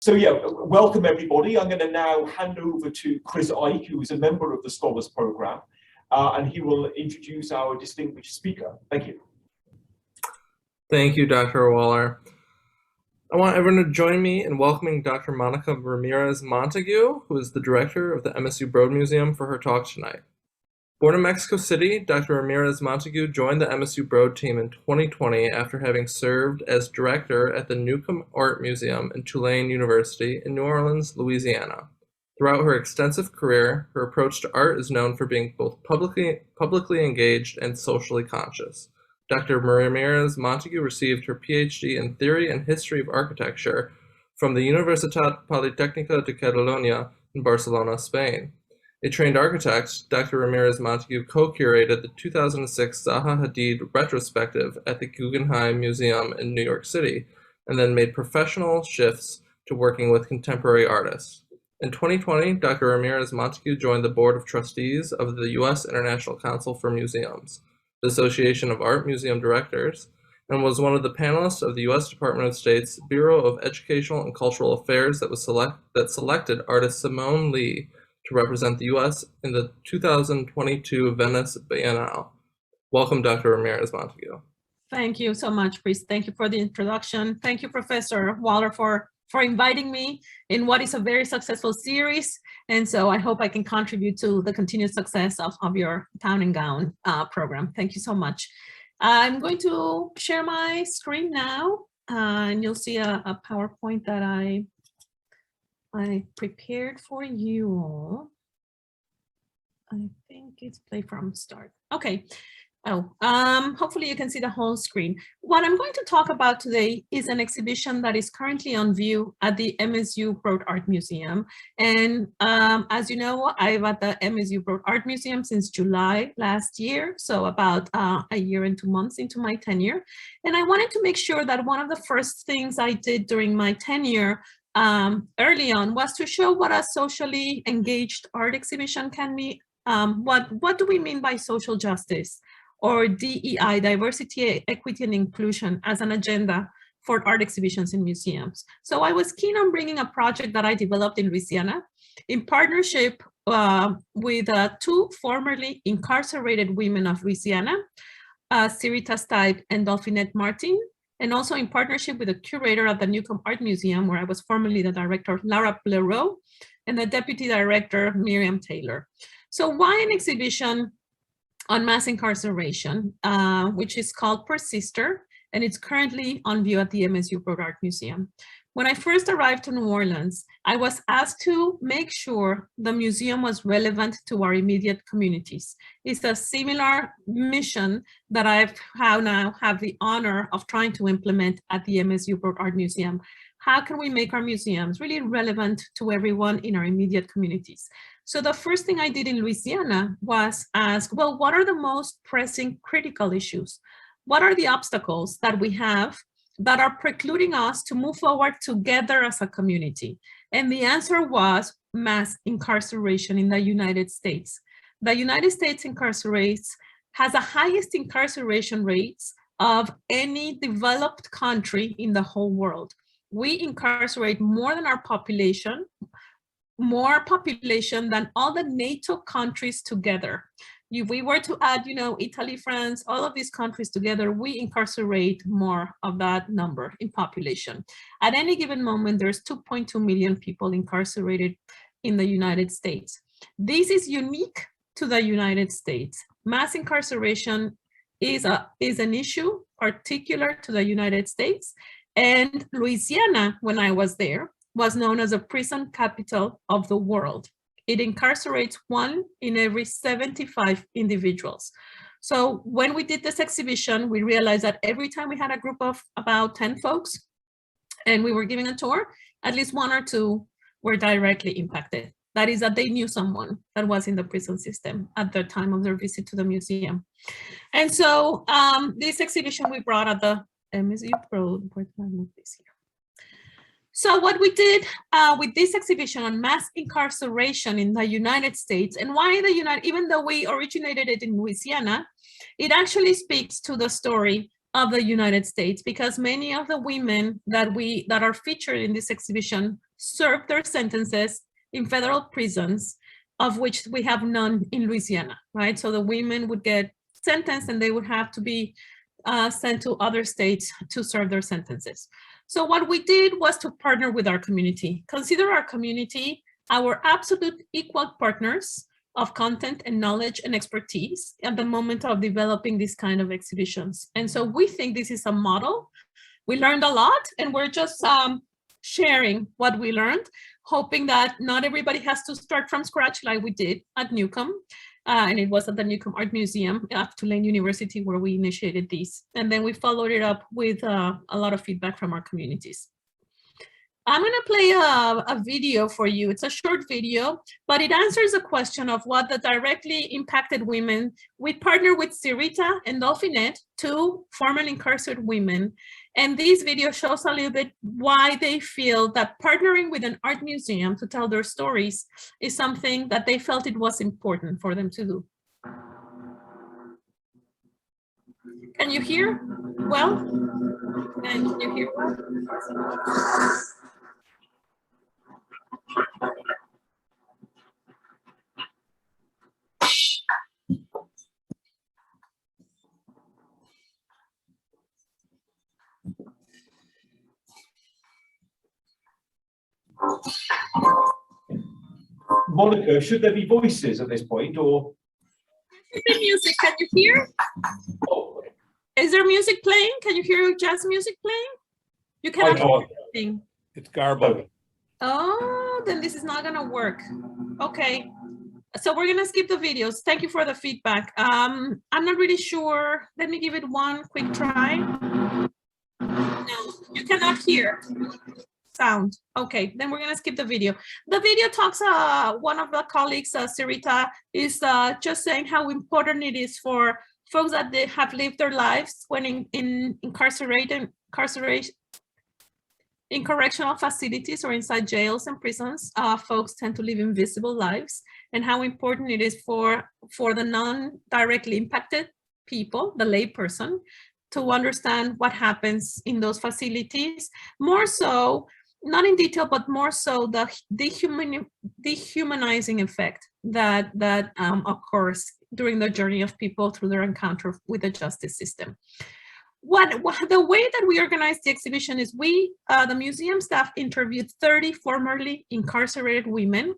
So yeah, welcome everybody. I'm going to now hand over to Chris Ike, who is a member of the Scholars Program, and he will introduce our distinguished speaker. Thank you. Thank you, Dr. Waller. I want everyone to join me in welcoming Dr. Mónica Ramírez-Montagut, who is the director of the MSU Broad Museum, for her talk tonight. Born in Mexico City, Dr. Ramírez-Montagut joined the MSU Broad team in 2020 after having served as director at the Newcomb Art Museum in Tulane University in New Orleans, Louisiana. Throughout her extensive career, her approach to art is known for being both publicly engaged and socially conscious. Dr. Ramírez-Montagut received her Ph.D. in Theory and History of Architecture from the Universitat Politécnica de Catalunya in Barcelona, Spain. A trained architect, Dr. Ramírez-Montagut co-curated the 2006 Zaha Hadid retrospective at the Guggenheim Museum in New York City, and then made professional shifts to working with contemporary artists. In 2020, Dr. Ramírez-Montagut joined the Board of Trustees of the U.S. International Council for Museums, the Association of Art Museum Directors, and was one of the panelists of the U.S. Department of State's Bureau of Educational and Cultural Affairs that selected artist Simone Leigh to represent the U.S. in the 2022 Venice Biennale. Welcome, Dr. Ramírez-Montagut. Thank you so much, Chris. Thank you for the introduction. Thank you, Professor Waller, for inviting me in what is a very successful series. And so I hope I can contribute to the continued success of your Town and Gown program. Thank you so much. I'm going to share my screen now, and you'll see a PowerPoint that I prepared for you all. I think it's play from start. Okay. Hopefully you can see the whole screen. What I'm going to talk about today is an exhibition that is currently on view at the MSU Broad Art Museum. And as you know, I'm at the MSU Broad Art Museum since July last year, so about a year and 2 months into my tenure. And I wanted to make sure that one of the first things I did during my tenure early on was to show what a socially engaged art exhibition can be. What do we mean by social justice, or DEI, diversity, equity, and inclusion, as an agenda for art exhibitions in museums? So I was keen on bringing a project that I developed in Louisiana in partnership with two formerly incarcerated women of Louisiana, Sirita Stipe and Dolphinette Martin, and also in partnership with the curator of the Newcomb Art Museum, where I was formerly the director, Laura Plereau, and the deputy director, Miriam Taylor. So why an exhibition on mass incarceration, which is called Persister, and it's currently on view at the MSU Broad Art Museum. When I first arrived to New Orleans, I was asked to make sure the museum was relevant to our immediate communities. It's a similar mission that I now have the honor of trying to implement at the MSU Broad Art Museum. How can we make our museums really relevant to everyone in our immediate communities? So the first thing I did in Louisiana was ask, well, what are the most pressing critical issues? What are the obstacles that we have that are precluding us to move forward together as a community? And the answer was mass incarceration in the United States. The United States has the highest incarceration rates of any developed country in the whole world. We incarcerate more than our population, more population than all the NATO countries together. If we were to add, Italy, France, all of these countries together, we incarcerate more of that number in population. At any given moment, there's 2.2 million people incarcerated in the United States. This is unique to the United States. Mass incarceration is an issue particular to the United States. And Louisiana, when I was there, was known as a prison capital of the world. It incarcerates 1 in every 75 individuals. So when we did this exhibition, we realized that every time we had a group of about 10 folks and we were giving a tour, at least 1 or 2 were directly impacted. That is that they knew someone that was in the prison system at the time of their visit to the museum. And so this exhibition we brought at the MSU Broad. Where did I move this here? So what we did with this exhibition on mass incarceration in the United States, and why the United, even though we originated it in Louisiana, it actually speaks to the story of the United States, because many of the women that are featured in this exhibition served their sentences in federal prisons, of which we have none in Louisiana, right? So the women would get sentenced and they would have to be sent to other states to serve their sentences. So what we did was to partner with our community. Consider our community our absolute equal partners of content and knowledge and expertise at the moment of developing these kind of exhibitions. And so we think this is a model. We learned a lot, and we're just sharing what we learned, hoping that not everybody has to start from scratch like we did at Newcomb. And it was at the Newcomb Art Museum at Tulane University where we initiated these. And then we followed it up with a lot of feedback from our communities. I'm going to play a video for you. It's a short video, but it answers the question of what the directly impacted women. We partner with Sirita and Dolphinette, two formerly incarcerated women. And this video shows a little bit why they feel that partnering with an art museum to tell their stories is something that they felt it was important for them to do. Can you hear well? Can you hear well? Monica, should there be voices at this point, or? The music, can you hear? Oh. Is there music playing? Can you hear jazz music playing? You cannot hear anything. It's garbled. Oh, then this is not gonna work. Okay, so we're gonna skip the videos. Thank you for the feedback. I'm not really sure. Let me give it one quick try. No, you cannot hear sound. Okay, then we're gonna skip the video. The video talks, one of the colleagues, Sirita, is just saying how important it is for folks that they have lived their lives when in correctional facilities or inside jails and prisons. Folks tend to live invisible lives, and how important it is for the non-directly impacted people, the lay person, to understand what happens in those facilities. More so, not in detail, but more so the dehumanizing effect that occurs during the journey of people through their encounter with the justice system. The way that we organized the exhibition is the museum staff interviewed 30 formerly incarcerated women,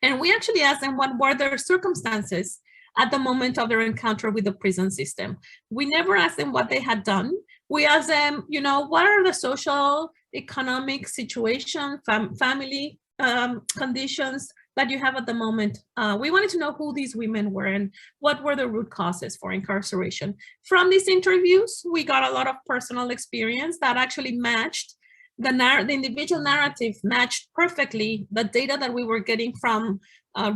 and we actually asked them what were their circumstances at the moment of their encounter with the prison system. We never asked them what they had done. We asked them, what are the social, economic situation, family conditions that you have at the moment. We wanted to know who these women were and what were the root causes for incarceration. From these interviews, we got a lot of personal experience that actually matched the individual narrative, matched perfectly the data that we were getting from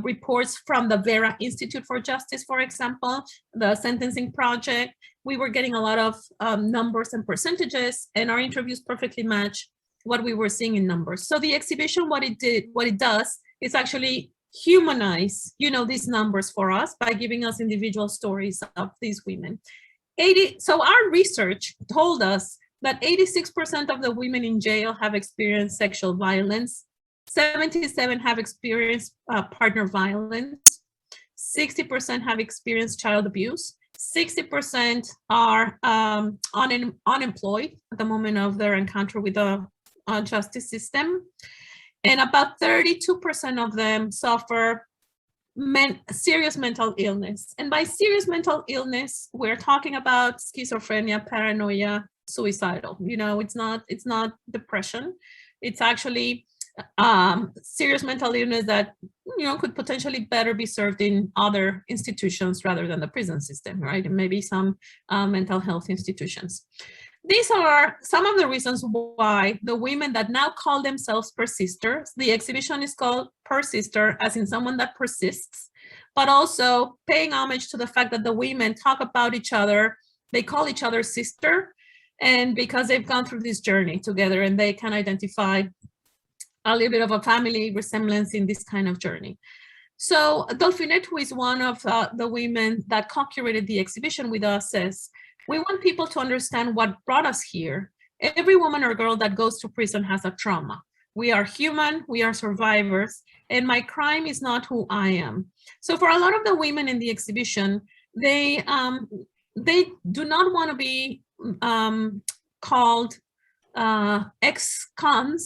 reports from the Vera Institute for Justice, for example, the Sentencing Project. We were getting a lot of numbers and percentages, and our interviews perfectly match what we were seeing in numbers. So the exhibition, what it does is actually humanize, these numbers for us by giving us individual stories of these women. So our research told us that 86% of the women in jail have experienced sexual violence, 77% have experienced partner violence, 60% have experienced child abuse, 60% are unemployed at the moment of their encounter with the justice system, and about 32% of them suffer serious mental illness. And by serious mental illness, we're talking about schizophrenia, paranoia, suicidal. It's not depression. It's actually serious mental illness that could potentially better be served in other institutions rather than the prison system, right? And maybe some mental health institutions. These are some of the reasons why the women that now call themselves persisters, the exhibition is called Persister, as in someone that persists, but also paying homage to the fact that the women talk about each other, they call each other sister, and because they've gone through this journey together and they can identify a little bit of a family resemblance in this kind of journey. So Dolphinette, who is one of the women that co-curated the exhibition with us, says, we want people to understand what brought us here. Every woman or girl that goes to prison has a trauma. we are human, we are survivors, and my crime is not who I am. So for a lot of the women in the exhibition, they do not want to be called ex-cons.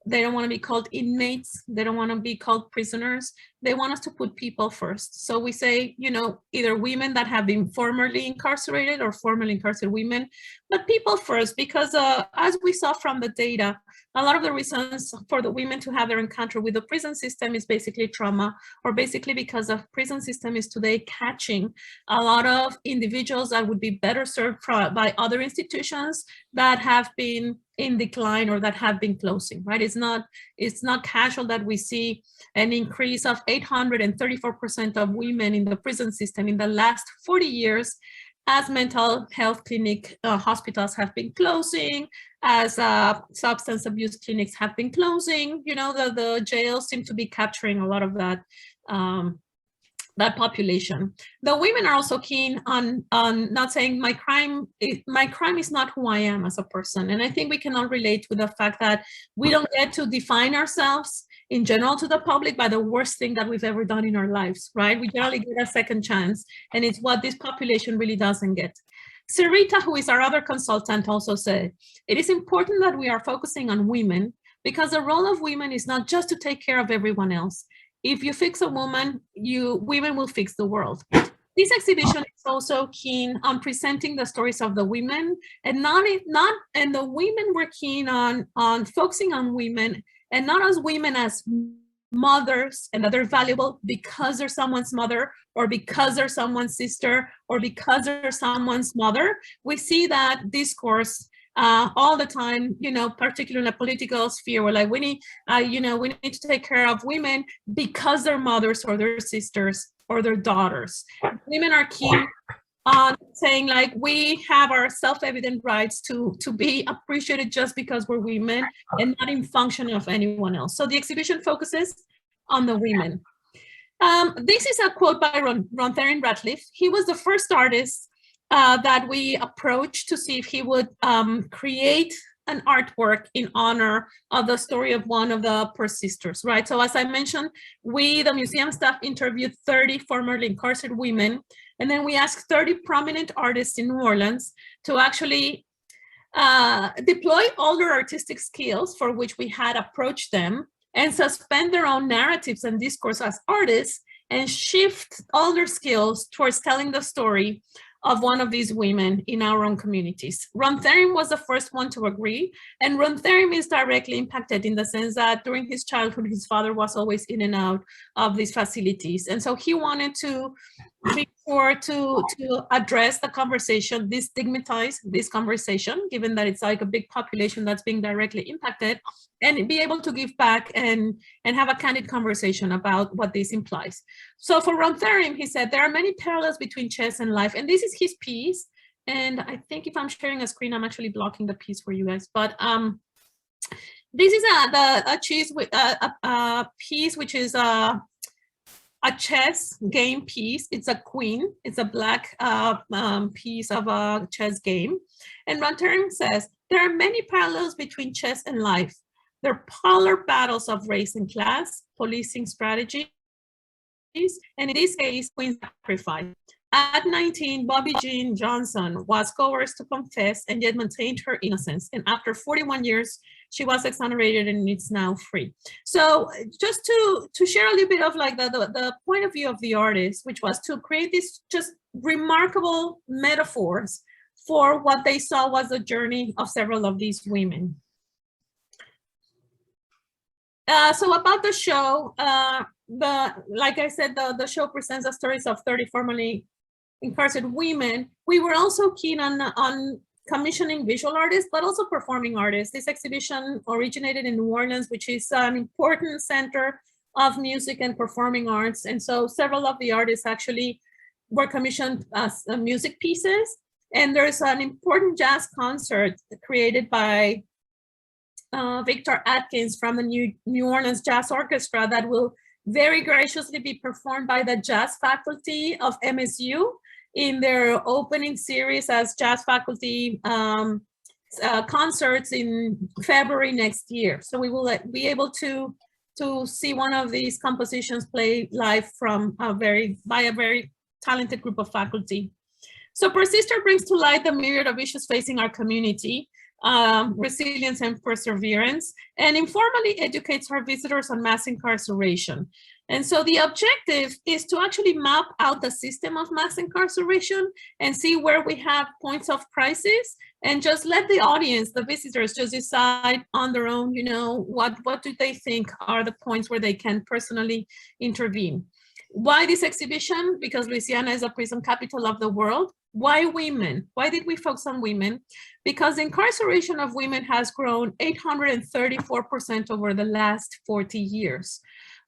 They don't want to be called inmates. They don't want to be called prisoners. They want us to put people first. So we say, you know, either women that have been formerly incarcerated or formerly incarcerated women, but people first, because as we saw from the data, a lot of the reasons for the women to have their encounter with the prison system is basically trauma, or basically because the prison system is today catching a lot of individuals that would be better served by other institutions that have been in decline or that have been closing, right? It's not casual that we see an increase of 834% of women in the prison system in the last 40 years, as mental health clinic hospitals have been closing, as substance abuse clinics have been closing. You know, the jails seem to be capturing a lot of that that population. The women are also keen on not saying my crime is not who I am as a person. And I think we cannot relate with the fact that we don't get to define ourselves in general to the public by the worst thing that we've ever done in our lives, right? We generally get a second chance, and it's what this population really doesn't get. Sarita, who is our other consultant, also said, it is important that we are focusing on women because the role of women is not just to take care of everyone else. If you fix a woman, women will fix the world. This exhibition is also keen on presenting the stories of the women, and the women were keen on focusing on women, and not as women as mothers, and that they're valuable because they're someone's mother, or because they're someone's sister, or because they're someone's mother. We see that discourse all the time, you know, particularly in the political sphere, where like we need to take care of women because they're mothers or their sisters or their daughters. Women are keen on saying like we have our self-evident rights to be appreciated just because we're women and not in function of anyone else. So the exhibition focuses on the women. This is a quote by Rontherin Ratliff. He was the first artist that we approached to see if he would create an artwork in honor of the story of one of the Pearl sisters, right? So as I mentioned, the museum staff interviewed 30 formerly incarcerated women, and then we asked 30 prominent artists in New Orleans to actually deploy all their artistic skills for which we had approached them, and suspend their own narratives and discourse as artists, and shift all their skills towards telling the story of one of these women in our own communities. Rontherim was the first one to agree, and Rontherim is directly impacted in the sense that during his childhood, his father was always in and out of these facilities. And so he wanted to be sure to address the conversation, destigmatize this conversation, given that it's like a big population that's being directly impacted, and be able to give back and have a candid conversation about what this implies. So for Rontherim, he said, there are many parallels between chess and life, and this is his piece. And I think if I'm sharing a screen, I'm actually blocking the piece for you guys. But this is a piece which is a chess game piece. It's a queen. It's a black piece of a chess game. And Rontherim says, there are many parallels between chess and life. They're polar battles of race and class, policing strategies, and in this case, queen sacrifice. At 19, Bobby Jean Johnson was coerced to confess and yet maintained her innocence. And after 41 years, she was exonerated and is now free. So just to share a little bit of like the point of view of the artist, which was to create these just remarkable metaphors for what they saw was the journey of several of these women. So about the show, like I said, the show presents the stories of 30 formerly incarcerated women. We were also keen on commissioning visual artists, but also performing artists. This exhibition originated in New Orleans, which is an important center of music and performing arts. And so several of the artists actually were commissioned as music pieces. And there's an important jazz concert created by Victor Atkins from the New Orleans Jazz Orchestra that will very graciously be performed by the jazz faculty of MSU in their opening series as jazz faculty concerts in February next year. So we will be able to see one of these compositions play live from by a very talented group of faculty. So Persister brings to light the myriad of issues facing our community, resilience and perseverance, and informally educates our visitors on mass incarceration. And so the objective is to actually map out the system of mass incarceration and see where we have points of crisis, and just let the audience, the visitors, just decide on their own, you know, what do they think are the points where they can personally intervene. Why this exhibition? Because Louisiana is a prison capital of the world. Why women? Why did we focus on women? Because the incarceration of women has grown 834% over the last 40 years.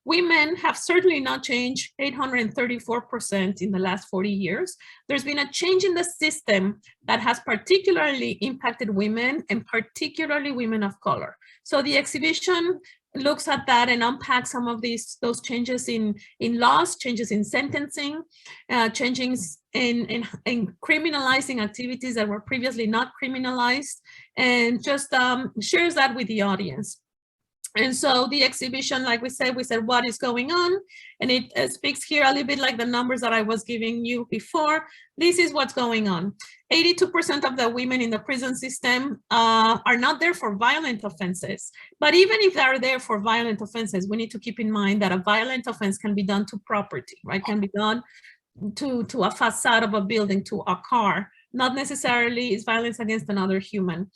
Women have certainly not changed 834% in the last 40 years. There's been a change in the system that has particularly impacted women, and particularly women of color. So the exhibition looks at that and unpacks some of those changes in laws, changes in sentencing, changes in criminalizing activities that were previously not criminalized, and just shares that with the audience. And so the exhibition, like we said what is going on, and it speaks here a little bit like the numbers that I was giving you before. This is what's going on. 82% of the women in the prison system are not there for violent offenses. But even if they're there for violent offenses, we need to keep in mind that a violent offense can be done to property, right? Can be done to a facade of a building, to a car. Not necessarily is violence against another human.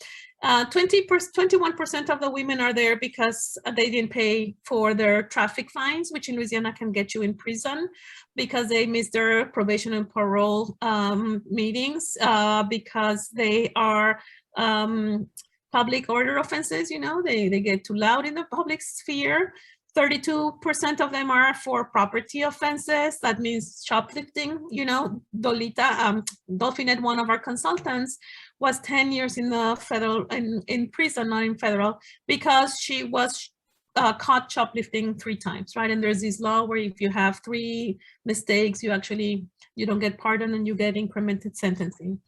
21% of the women are there because they didn't pay for their traffic fines, which in Louisiana can get you in prison, because they missed their probation and parole meetings, because they are public order offenses, you know, they get too loud in the public sphere. 32% of them are for property offenses. That means shoplifting. You know, Dolita, Dolphinette, one of our consultants, was 10 years in the federal, in prison, not in federal, because she was caught shoplifting 3 times, right? And there's this law where if you have 3 mistakes, you don't get pardoned and you get incremented sentencing.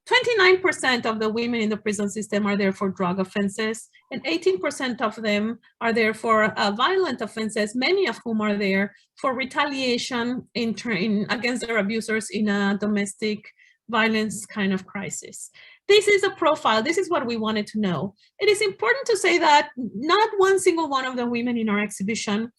29% of the women in the prison system are there for drug offenses, and 18% of them are there for violent offenses, many of whom are there for retaliation against their abusers in a domestic violence kind of crisis. This is a profile. This is what we wanted to know. It is important to say that not one single one of the women in our exhibition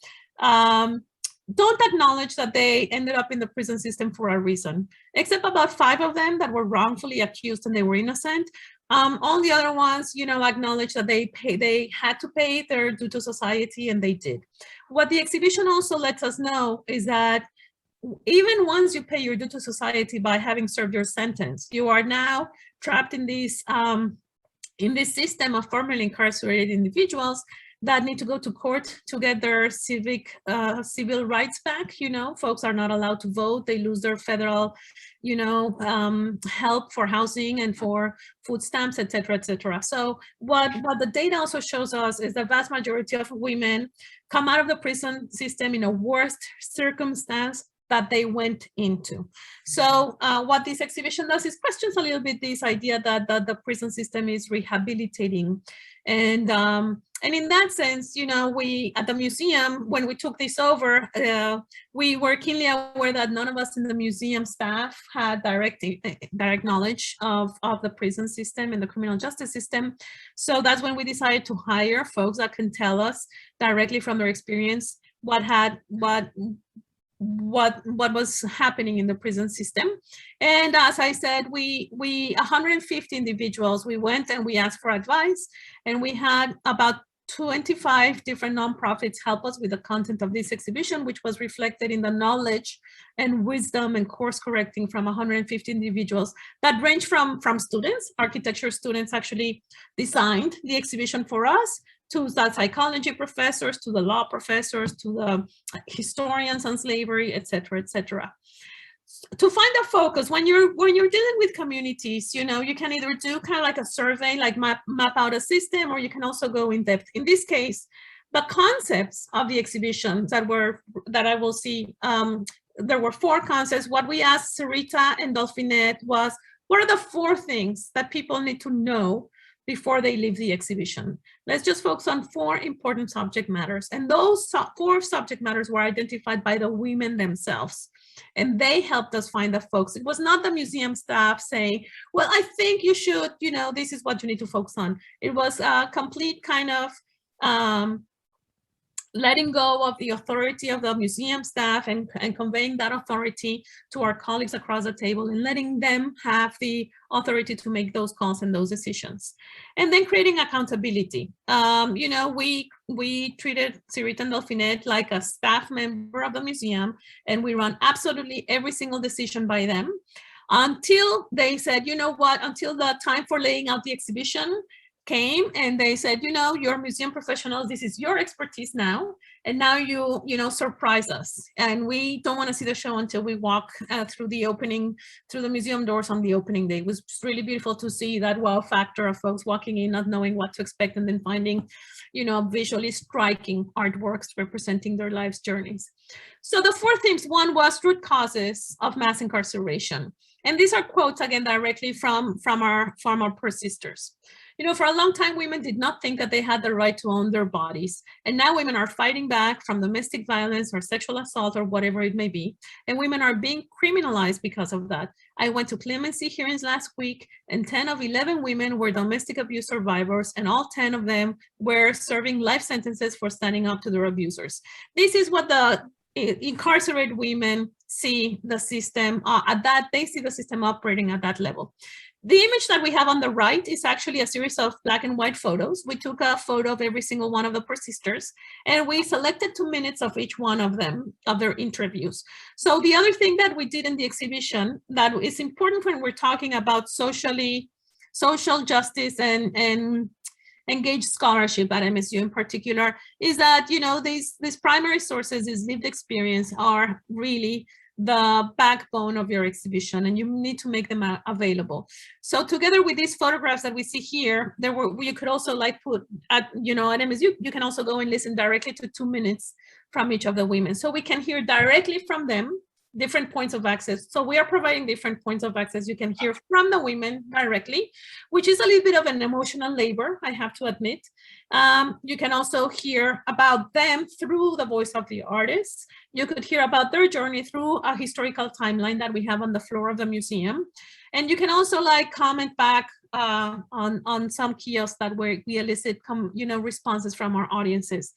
don't acknowledge that they ended up in the prison system for a reason, except about 5 of them that were wrongfully accused and they were innocent. All the other ones, you know, acknowledge that they had to pay their due to society, and they did. What the exhibition also lets us know is that even once you pay your due to society by having served your sentence, you are now trapped in this system of formerly incarcerated individuals that need to go to court to get their civil rights back. You know, folks are not allowed to vote. They lose their federal, you know, help for housing and for food stamps, et cetera, et cetera. So what the data also shows us is the vast majority of women come out of the prison system in a worse circumstance that they went into. So what this exhibition does is questions a little bit this idea that the prison system is rehabilitating. And in that sense, you know, we at the museum, when we took this over, we were keenly aware that none of us in the museum staff had direct knowledge of the prison system and the criminal justice system. So that's when we decided to hire folks that can tell us directly from their experience what was happening in the prison system. And as I said, we 150 individuals, we went and we asked for advice, and we had about 25 different nonprofits help us with the content of this exhibition, which was reflected in the knowledge and wisdom and course correcting from 150 individuals that range from students. Architecture students actually designed the exhibition for us, to the psychology professors, to the law professors, to the historians on slavery, et cetera, et cetera. To find a focus, when you're dealing with communities, you know, you can either do kind of like a survey, like map out a system, or you can also go in depth. In this case, the concepts of the exhibition that I will see, there were 4 concepts. What we asked Sarita and Dolphinette was, what are the 4 things that people need to know before they leave the exhibition. Let's just focus on 4 important subject matters. And those 4 subject matters were identified by the women themselves. And they helped us find the folks. It was not the museum staff saying, well, I think you should, you know, this is what you need to focus on. It was a complete kind of letting go of the authority of the museum staff and conveying that authority to our colleagues across the table and letting them have the authority to make those calls and those decisions. And then creating accountability. You know, we treated Sirita and Delphinet like a staff member of the museum, and we run absolutely every single decision by them until they said, you know what, until the time for laying out the exhibition came and they said, you know, you're museum professionals, this is your expertise now, and now you know, surprise us. And we don't want to see the show until we walk through the museum doors on the opening day. It was really beautiful to see that wow factor of folks walking in, not knowing what to expect, and then finding, you know, visually striking artworks representing their life's journeys. So the 4 themes, one was root causes of mass incarceration. And these are quotes again directly from our persisters. You know, for a long time, women did not think that they had the right to own their bodies. And now women are fighting back from domestic violence or sexual assault or whatever it may be. And women are being criminalized because of that. I went to clemency hearings last week, and 10 of 11 women were domestic abuse survivors, and all 10 of them were serving life sentences for standing up to their abusers. This is what the incarcerated women see the system they see the system operating at that level. The image that we have on the right is actually a series of black and white photos. We took a photo of every single one of the persisters, and we selected 2 minutes of each one of them, of their interviews. So the other thing that we did in the exhibition that is important when we're talking about social justice and engaged scholarship at MSU in particular, is that, you know, these primary sources, these lived experience are really the backbone of your exhibition, and you need to make them available. So together with these photographs that we see here, you could also like put at, you know, at MSU, you can also go and listen directly to 2 minutes from each of the women. So we can hear directly from them different points of access. So we are providing different points of access. You can hear from the women directly, which is a little bit of an emotional labor, I have to admit. You can also hear about them through the voice of the artists. You could hear about their journey through a historical timeline that we have on the floor of the museum. And you can also like comment back on some kiosks that we elicit responses from our audiences.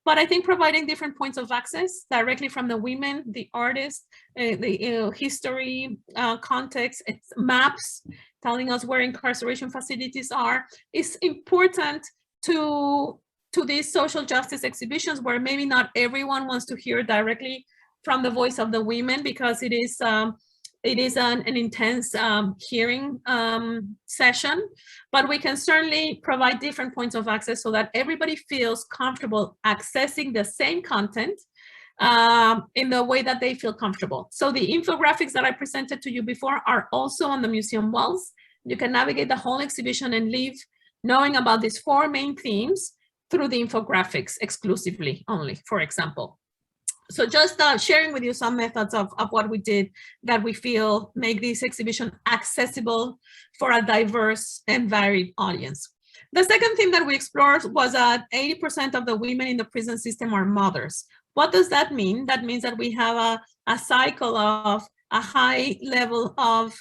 But I think providing different points of access directly from the women, the artists, the history, context, maps telling us where incarceration facilities are, is important to these social justice exhibitions where maybe not everyone wants to hear directly from the voice of the women, because it is an intense hearing session, but we can certainly provide different points of access so that everybody feels comfortable accessing the same content in the way that they feel comfortable. So the infographics that I presented to you before are also on the museum walls. You can navigate the whole exhibition and leave knowing about these 4 main themes through the infographics exclusively only, for example. So just sharing with you some methods of what we did that we feel make this exhibition accessible for a diverse and varied audience. The second thing that we explored was that 80% of the women in the prison system are mothers. What does that mean? That means that we have a cycle of a high level of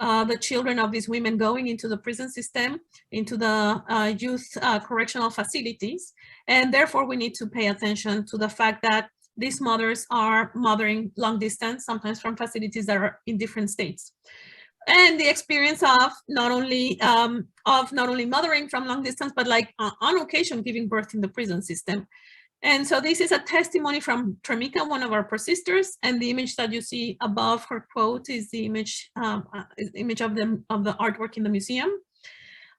the children of these women going into the prison system, into the youth correctional facilities. And therefore, we need to pay attention to the fact that these mothers are mothering long distance, sometimes from facilities that are in different states. And the experience of not only mothering from long distance, but like on occasion giving birth in the prison system. And so this is a testimony from Tremika, one of our persisters, and the image that you see above her quote is the image of the artwork in the museum.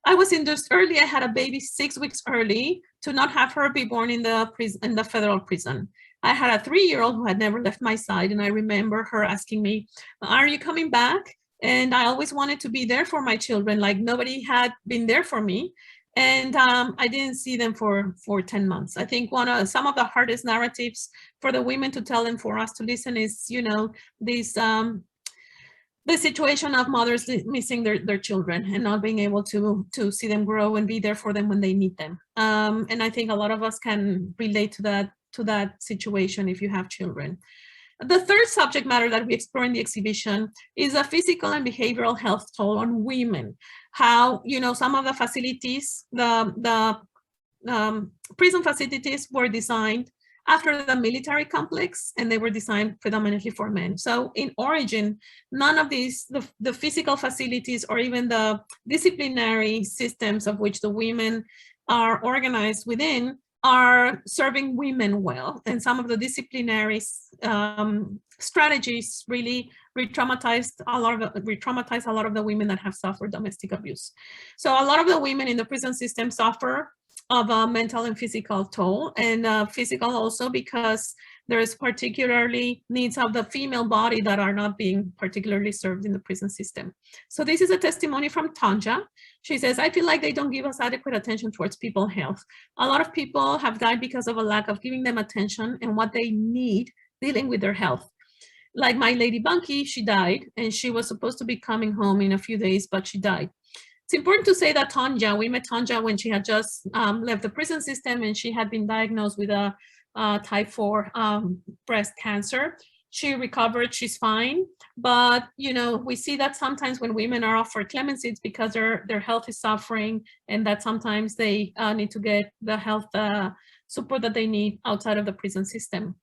I was induced early. I had a baby 6 weeks early to not have her be born in the federal prison. I had a 3-year-old who had never left my side, and I remember her asking me, "Are you coming back?" And I always wanted to be there for my children, like nobody had been there for me. And I didn't see them for 10 months. I think some of the hardest narratives for the women to tell and for us to listen is, you know, these the situation of mothers missing their children and not being able to see them grow and be there for them when they need them. And I think a lot of us can relate to that situation if you have children. The third subject matter that we explore in the exhibition is a physical and behavioral health toll on women. How, you know, some of the facilities, the prison facilities were designed after the military complex, and they were designed predominantly for men. So in origin, none of these, the physical facilities or even the disciplinary systems of which the women are organized within are serving women well. And some of the disciplinary strategies really re-traumatize a lot of the women that have suffered domestic abuse. So a lot of the women in the prison system suffer of a mental and physical toll, and physical also because there is particularly needs of the female body that are not being particularly served in the prison system. So this is a testimony from Tanja. She says, I feel like they don't give us adequate attention towards people's health. A lot of people have died because of a lack of giving them attention and what they need dealing with their health. Like my lady Bunky, she died and she was supposed to be coming home in a few days, but she died. It's important to say that Tanja, we met Tanja when she had just left the prison system and she had been diagnosed with a type 4 breast cancer. She recovered, she's fine. But, you know, we see that sometimes when women are offered clemency, it's because their health is suffering and that sometimes they need to get the health support that they need outside of the prison system.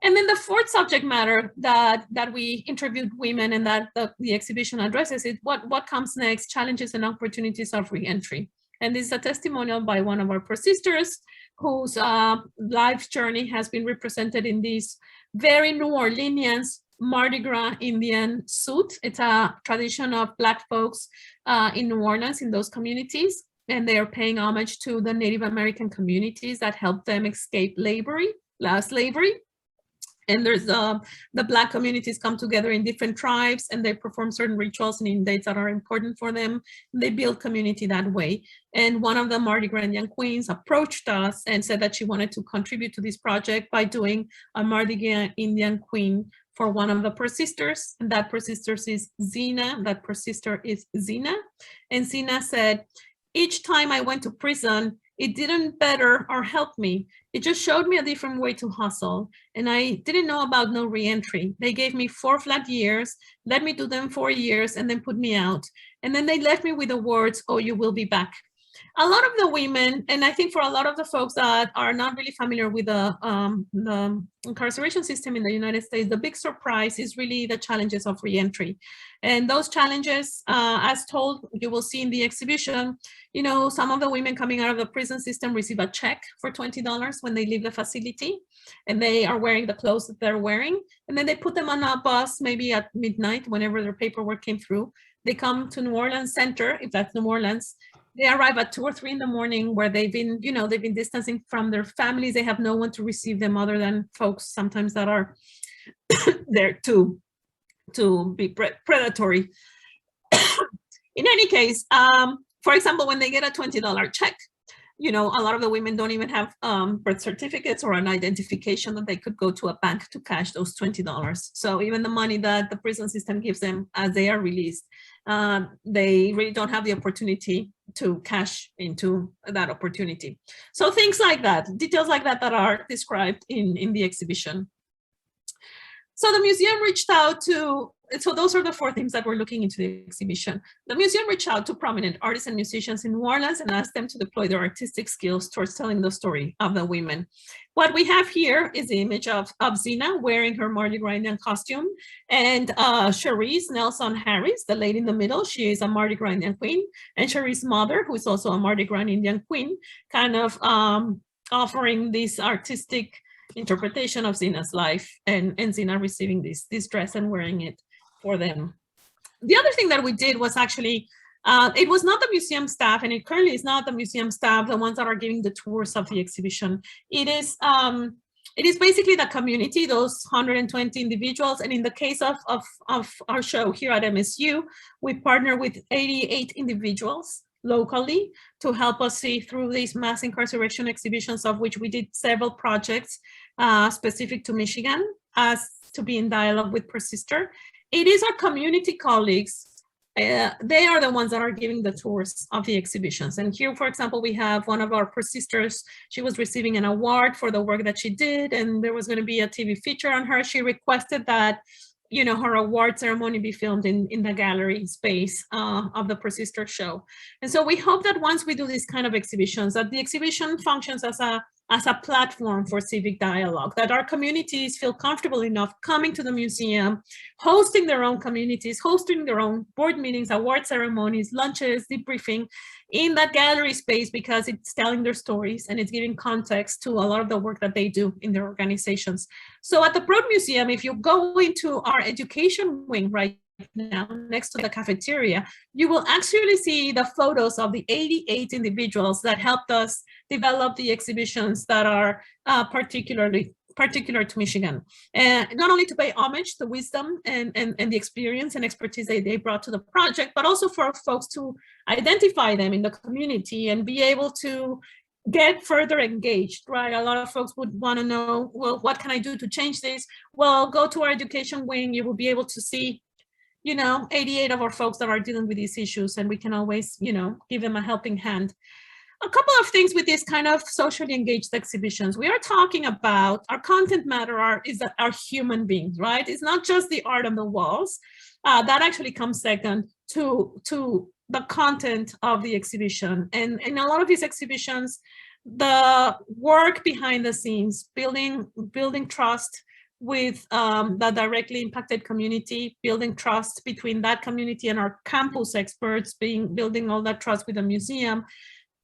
And then the fourth subject matter that we interviewed women and that the exhibition addresses is what comes next, challenges and opportunities of reentry. And this is a testimonial by one of our pro-sisters whose life journey has been represented in this very New Orleanians Mardi Gras Indian suit. It's a tradition of Black folks in New Orleans, in those communities, and they are paying homage to the Native American communities that helped them escape slavery. And there's the Black communities come together in different tribes and they perform certain rituals and in dates that are important for them. They build community that way. And one of the Mardi Gras Indian queens approached us and said that she wanted to contribute to this project by doing a Mardi Gras Indian queen for one of the pro-sisters. And that pro-sisters is Zina. That pro-sister is Zina. And Zina said, each time I went to prison, it didn't better or help me. It just showed me a different way to hustle. And I didn't know about no reentry. They gave me 4 flat years, let me do them 4 years, and then put me out. And then they left me with the words, oh, you will be back. A lot of the women, and I think for a lot of the folks that are not really familiar with the incarceration system in the United States, the big surprise is really the challenges of reentry. And those challenges, as told, you will see in the exhibition, you know, some of the women coming out of the prison system receive a check for $20 when they leave the facility, and they are wearing the clothes that they're wearing. And then they put them on a bus, maybe at midnight, whenever their paperwork came through. They come to New Orleans Center, if that's New Orleans. They arrive at 2 or 3 in the morning where they've been, you know, they've been distancing from their families. They have no one to receive them other than folks sometimes that are there to be predatory. In any case, for example, when they get a $20 check, you know, a lot of the women don't even have birth certificates or an identification that they could go to a bank to cash those $20. So even the money that the prison system gives them as they are released, they really don't have the opportunity to cash into that opportunity. So things like that, details like that that are described in the exhibition. So the museum reached out to, so those are the 4 things that we're looking into the exhibition. The museum reached out to prominent artists and musicians in New Orleans and asked them to deploy their artistic skills towards telling the story of the women. What we have here is the image of Zina wearing her Mardi Gras Indian costume, and Cherise Nelson Harris, the lady in the middle, she is a Mardi Gras Indian queen, and Cherise's mother, who is also a Mardi Gras Indian queen, kind of offering this artistic interpretation of Zina's life, and Zina receiving this dress and wearing it for them. The other thing that we did was actually, it was not the museum staff, and it currently is not the museum staff, the ones that are giving the tours of the exhibition. It is basically the community, those 120 individuals. And in the case of our show here at MSU, we partner with 88 individuals locally to help us see through these mass incarceration exhibitions, of which we did several projects specific to Michigan, as to be in dialogue with pro-sister. it is our community colleagues. They are the ones that are giving the tours of the exhibitions. And here, for example, we have one of our persisters. She was receiving an award for the work that she did, and there was going to be a TV feature on her. She requested that, you know, her award ceremony be filmed in the gallery space of the persister show. And so we hope that once we do these kind of exhibitions, that the exhibition functions as a platform for civic dialogue, that our communities feel comfortable enough coming to the museum, hosting their own communities, hosting their own board meetings, award ceremonies, lunches, debriefing in that gallery space, because it's telling their stories and it's giving context to a lot of the work that they do in their organizations. So at the Broad Museum, if you go into our education wing right now, next to the cafeteria, you will actually see the photos of the 88 individuals that helped us develop the exhibitions that are particular to Michigan. And not only to pay homage to wisdom and the experience and expertise that they brought to the project, but also for folks to identify them in the community and be able to get further engaged, right? A lot of folks would want to know, well, what can I do to change this? Well, go to our education wing, you will be able to see, you know, 88 of our folks that are dealing with these issues, and we can always, you know, give them a helping hand. A couple of things with these kind of socially engaged exhibitions. We are talking about our content matter is that our human beings, right? It's not just the art on the walls. That actually comes second to the content of the exhibition. And in a lot of these exhibitions, the work behind the scenes, building trust with the directly impacted community, building trust between that community and our campus experts, building all that trust with the museum,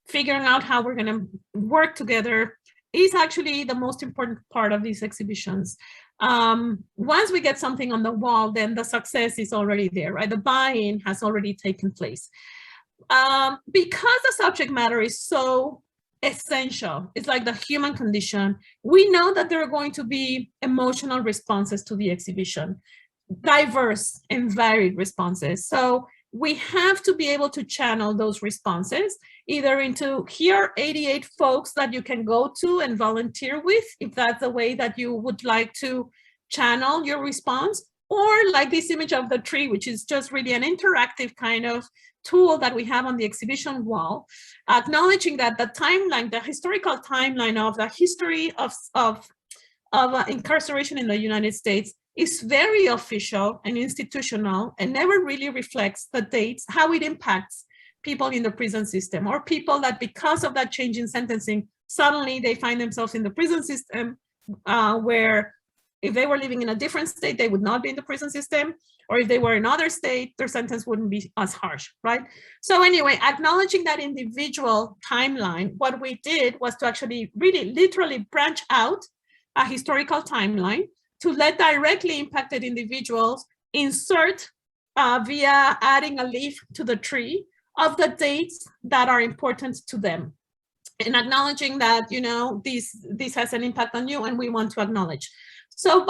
figuring out how we're going to work together is actually the most important part of these exhibitions. Once we get something on the wall, then the success is already there, right? The buy-in has already taken place. Because the subject matter is so essential, it's like the human condition, we know that there are going to be emotional responses to the exhibition, diverse and varied responses. So we have to be able to channel those responses either into, here are 88 folks that you can go to and volunteer with, if that's the way that you would like to channel your response, or like this image of the tree, which is just really an interactive kind of tool that we have on the exhibition wall, acknowledging that the timeline, the historical timeline of the history of incarceration in the United States is very official and institutional and never really reflects the dates, how it impacts people in the prison system, or people that because of that change in sentencing, suddenly they find themselves in the prison system, where if they were living in a different state, they would not be in the prison system, or if they were in another state, their sentence wouldn't be as harsh, right? So anyway, acknowledging that individual timeline, what we did was to actually really literally branch out a historical timeline to let directly impacted individuals insert via adding a leaf to the tree of the dates that are important to them, and acknowledging that, you know, this has an impact on you and we want to acknowledge. So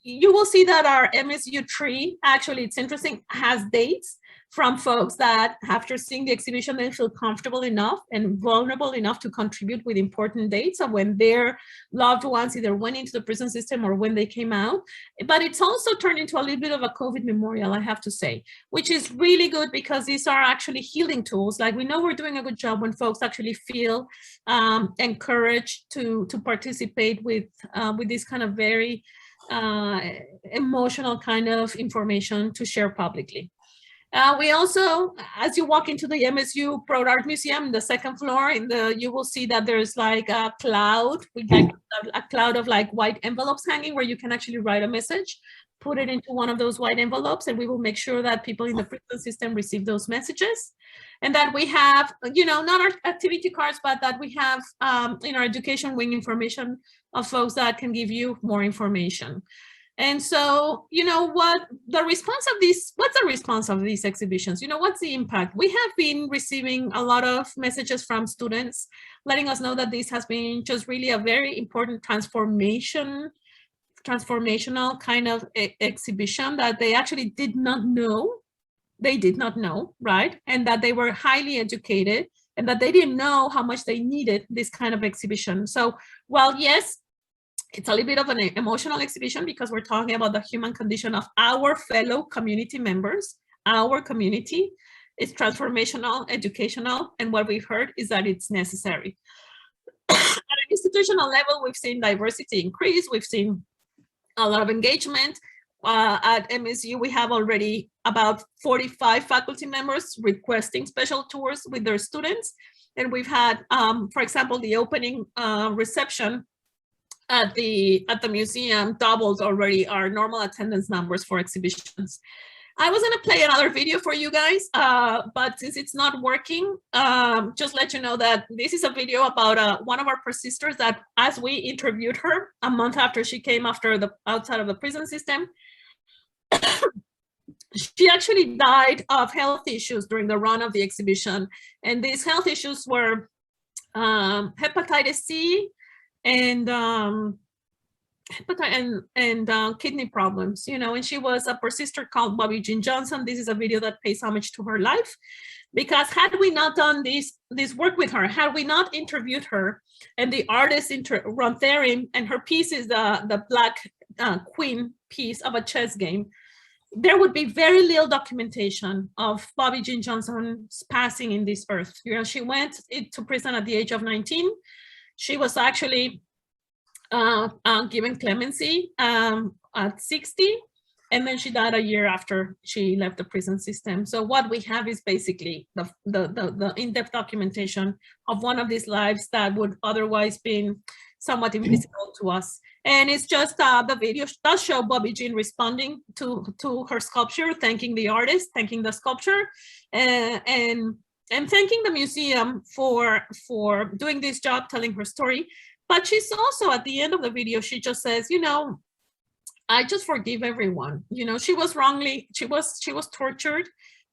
you will see that our MSU tree, actually, it's interesting, has dates from folks that after seeing the exhibition, they feel comfortable enough and vulnerable enough to contribute with important dates of when their loved ones either went into the prison system or when they came out. But it's also turned into a little bit of a COVID memorial, I have to say, which is really good because these are actually healing tools. Like, we know we're doing a good job when folks actually feel encouraged to participate with this kind of very emotional kind of information to share publicly. We also, as you walk into the MSU Broad Art Museum, the second floor, you will see that there's like a cloud, a cloud of like white envelopes hanging where you can actually write a message, put it into one of those white envelopes, and we will make sure that people in the prison system receive those messages. And that we have, you know, not our activity cards, but that we have in our education wing information of folks that can give you more information. And so, you know, what's the response of these exhibitions? You know, what's the impact? We have been receiving a lot of messages from students letting us know that this has been just really a very important transformational kind of exhibition that they actually did not know, right? And that they were highly educated and that they didn't know how much they needed this kind of exhibition. So while yes, It's a little bit of an emotional exhibition because we're talking about the human condition of our fellow community members. Our community is transformational, educational, and what we've heard is that it's necessary. At an institutional level, we've seen diversity increase. We've seen a lot of engagement. At MSU, we have already about 45 faculty members requesting special tours with their students. And we've had, for example, the opening reception at the museum doubled already our normal attendance numbers for exhibitions. I was gonna play another video for you guys, but since it's not working, just let you know that this is a video about one of our persisters that, as we interviewed her a month after she came outside of the prison system, she actually died of health issues during the run of the exhibition. And these health issues were hepatitis C and kidney problems, you know, and she was a persister called Bobby Jean Johnson. This is a video that pays homage to her life, because had we not done this work with her, had we not interviewed her, and the artist Ron Therim, and her piece is the Black Queen piece of a chess game, there would be very little documentation of Bobby Jean Johnson's passing in this earth. You know, she went to prison at the age of 19. She was actually given clemency at 60, and then she died a year after she left the prison system. So what we have is basically the in-depth documentation of one of these lives that would otherwise be somewhat invisible to us. And it's just the video does show Bobby Jean responding to her sculpture, thanking the artist, thanking the sculpture, and thanking the museum for doing this job, telling her story. But she's also, at the end of the video, she just says, you know, I just forgive everyone. You know, she was tortured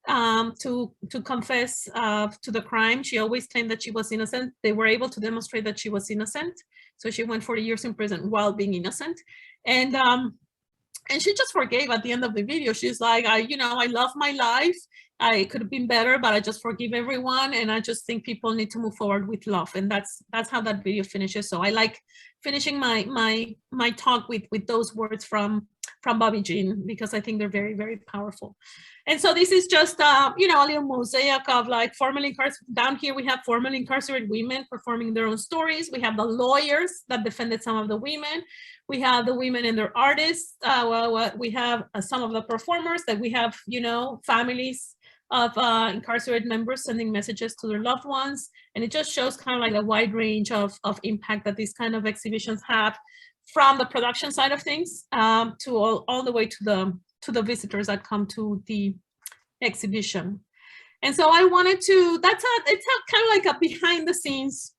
to confess to the crime. She always claimed that she was innocent. They were able to demonstrate that she was innocent. So she went 40 years in prison while being innocent. And she just forgave at the end of the video. She's like, I love my life. I could have been better, but I just forgive everyone. And I just think people need to move forward with love. And that's how that video finishes. So I like finishing my talk with those words from Bobby Jean, because I think they're very, very powerful. And so this is just, a little mosaic of like formerly incarcerated. Down here, we have formerly incarcerated women performing their own stories. We have the lawyers that defended some of the women. We have the women and their artists. We have some of the performers that we have, families of incarcerated members sending messages to their loved ones. And it just shows kind of like a wide range of impact that these kind of exhibitions have, from the production side of things to all the way to the visitors that come to the exhibition. And so I wanted to, it's kind of like a behind the scenes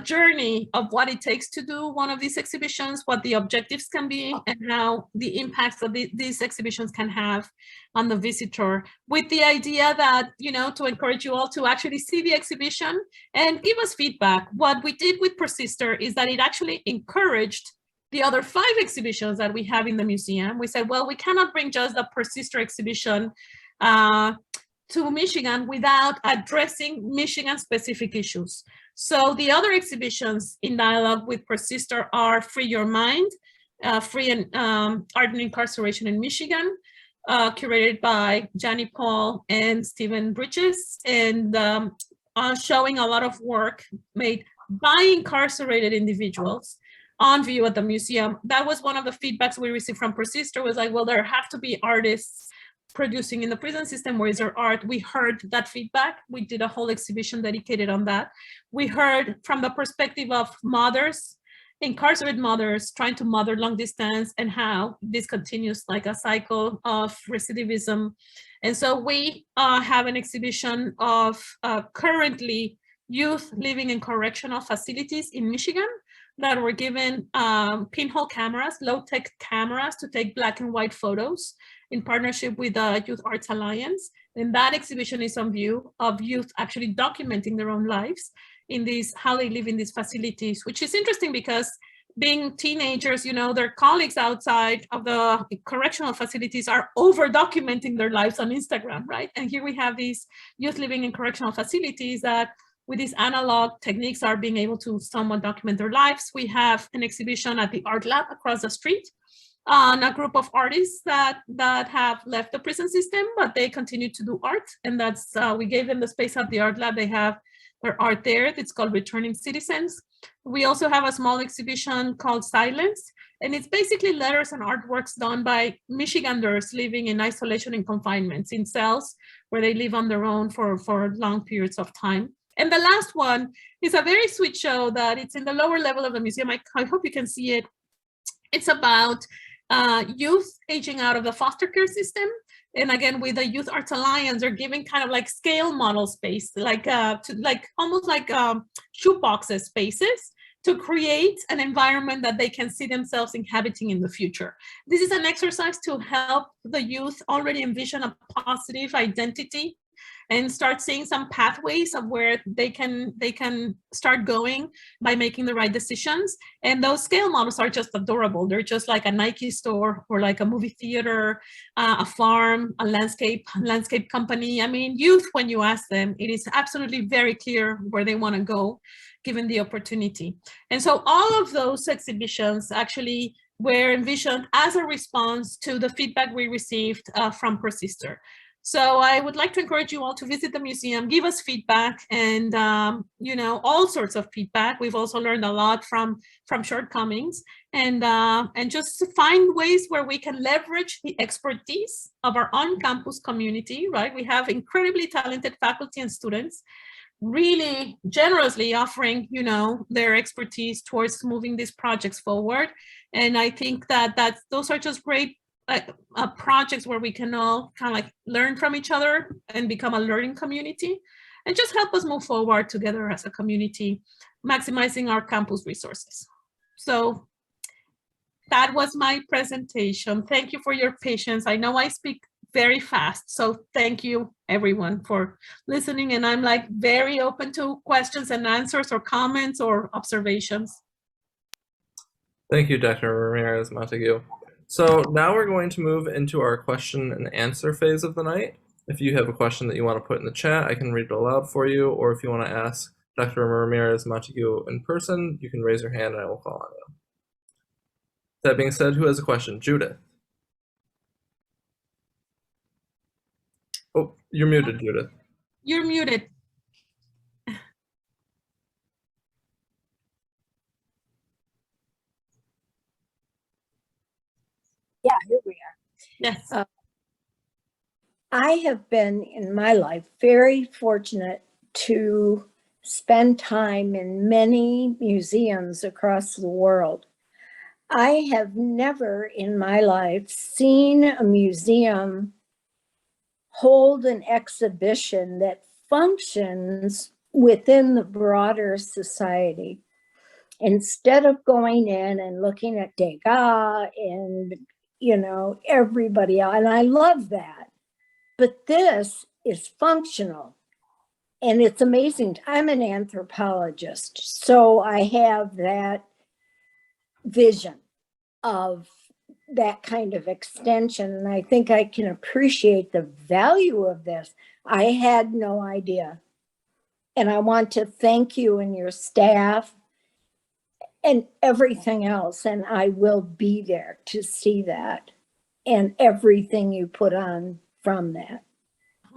journey of what it takes to do one of these exhibitions, what the objectives can be, and how the impacts that these exhibitions can have on the visitor, with the idea that, to encourage you all to actually see the exhibition and give us feedback. What we did with Persister is that it actually encouraged the other 5 exhibitions that we have in the museum. We said, well, we cannot bring just the Persister exhibition to Michigan without addressing Michigan-specific issues. So the other exhibitions in dialogue with Persister are Free Your Mind, Free and Art and Incarceration in Michigan, curated by Janie Paul and Stephen Bridges, and showing a lot of work made by incarcerated individuals on view at the museum. That was one of the feedbacks we received from Persister, was like, well, there have to be artists producing in the prison system. Where is their art? We heard that feedback. We did a whole exhibition dedicated on that. We heard from the perspective of mothers, incarcerated mothers trying to mother long distance, and how this continues like a cycle of recidivism. And so we have an exhibition of currently youth living in correctional facilities in Michigan that were given pinhole cameras, low-tech cameras, to take black and white photos in partnership with the Youth Arts Alliance. And that exhibition is on view of youth actually documenting their own lives in these, how they live in these facilities, which is interesting because being teenagers, their colleagues outside of the correctional facilities are over documenting their lives on Instagram, right? And here we have these youth living in correctional facilities that with these analog techniques are being able to somewhat document their lives. We have an exhibition at the Art Lab across the street on a group of artists that have left the prison system, but they continue to do art. And that's, we gave them the space at the Art Lab. They have their art there. It's called Returning Citizens. We also have a small exhibition called Silence. And it's basically letters and artworks done by Michiganders living in isolation and confinements in cells where they live on their own for long periods of time. And the last one is a very sweet show that it's in the lower level of the museum. I hope you can see it. It's about youth aging out of the foster care system. And again, with the Youth Arts Alliance, they're giving kind of like scale model space, like almost like shoeboxes spaces to create an environment that they can see themselves inhabiting in the future. This is an exercise to help the youth already envision a positive identity and start seeing some pathways of where they can start going by making the right decisions. And those scale models are just adorable. They're just like a Nike store or like a movie theater, a farm, a landscape company. I mean, youth, when you ask them, it is absolutely very clear where they want to go, given the opportunity. And so all of those exhibitions actually were envisioned as a response to the feedback we received from Persister. So I would like to encourage you all to visit the museum, give us feedback, and you know, all sorts of feedback. We've also learned a lot from shortcomings, and just to find ways where we can leverage the expertise of our on-campus community, right? We have incredibly talented faculty and students really generously offering, you know, their expertise towards moving these projects forward. And I think that those are just great projects where we can all kind of like learn from each other and become a learning community and just help us move forward together as a community, maximizing our campus resources. So that was my presentation. Thank you for your patience. I know I speak very fast, so thank you everyone for listening, and I'm like very open to questions and answers or comments or observations. Thank you, Dr. Ramírez-Montagut. So now we're going to move into our question and answer phase of the night. If you have a question that you want to put in the chat, I can read it aloud for you, or if you want to ask Dr. Ramírez-Montagut in person, you can raise your hand and I will call on you. That being said, who has a question? Judith. Oh, you're muted, Judith. You're muted. Yeah, here we are. Yes. I have been in my life very fortunate to spend time in many museums across the world. I have never in my life seen a museum hold an exhibition that functions within the broader society. Instead of going in and looking at Degas and, you know, everybody else, and I love that, but this is functional. And it's amazing. I'm an anthropologist, so I have that vision of that kind of extension, and I think I can appreciate the value of this. I had no idea. And I want to thank you and your staff and everything else, and I will be there to see that and everything you put on from that.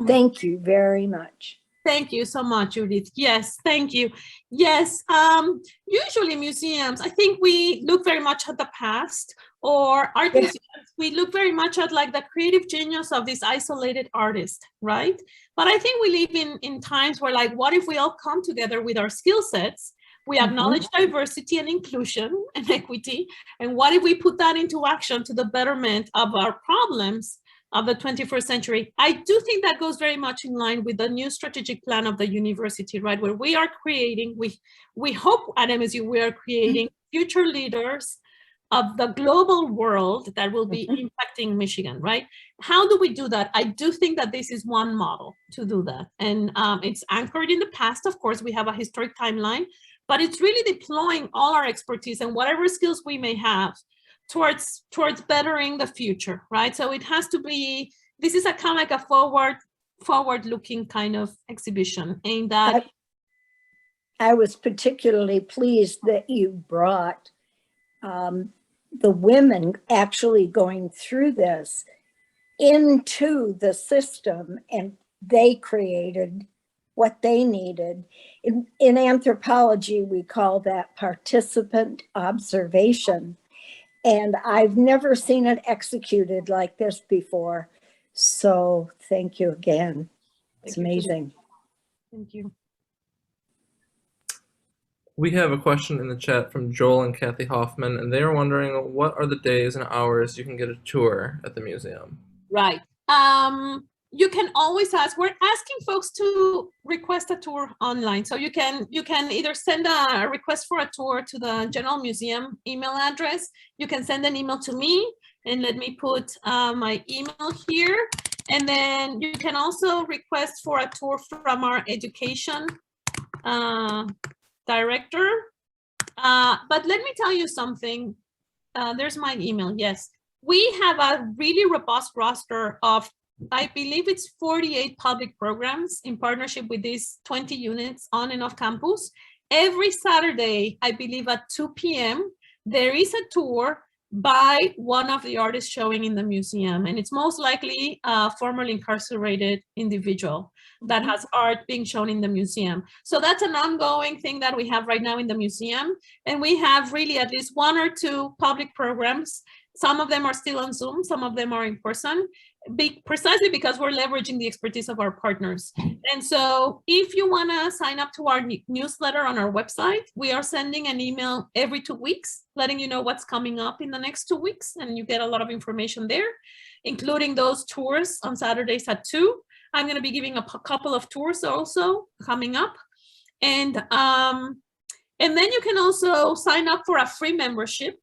Thank you very much. Thank you so much, Judith. Yes, thank you. Yes, usually museums, I think we look very much at the past, or art museums, we look very much at like the creative genius of this isolated artist, right? But I think we live in times where like, what if we all come together with our skill sets? We acknowledge diversity and inclusion and equity. And what if we put that into action to the betterment of our problems of the 21st century? I do think that goes very much in line with the new strategic plan of the university, right? Where we are creating, we hope at MSU, we are creating future leaders of the global world that will be impacting Michigan, right? How do we do that? I do think that this is one model to do that. And it's anchored in the past, of course, we have a historic timeline, but it's really deploying all our expertise and whatever skills we may have towards bettering the future, right? So it has to be, this is a kind of like a forward-looking kind of exhibition aimed at I was particularly pleased that you brought the women actually going through this into the system, and they created what they needed. In anthropology, we call that participant observation. And I've never seen it executed like this before. So thank you again. It's amazing. Thank you. We have a question in the chat from Joel and Kathy Hoffman, and they are wondering, what are the days and hours you can get a tour at the museum? Right. You can always ask. We're asking folks to request a tour online. So you can either send a request for a tour to the General Museum email address. You can send an email to me, and let me put my email here. And then you can also request for a tour from our education director. But let me tell you something. There's my email. Yes, we have a really robust roster of, I believe it's 48 public programs in partnership with these 20 units on and off campus. Every Saturday, I believe at 2 p.m., there is a tour by one of the artists showing in the museum. And it's most likely a formerly incarcerated individual that has art being shown in the museum. So that's an ongoing thing that we have right now in the museum. And we have really at least 1 or 2 public programs. Some of them are still on Zoom, some of them are in person, precisely because we're leveraging the expertise of our partners. And so if you want to sign up to our newsletter on our website, we are sending an email every 2 weeks, letting you know what's coming up in the next 2 weeks. And you get a lot of information there, including those tours on Saturdays at 2. I'm going to be giving a couple of tours also coming up. And then you can also sign up for a free membership.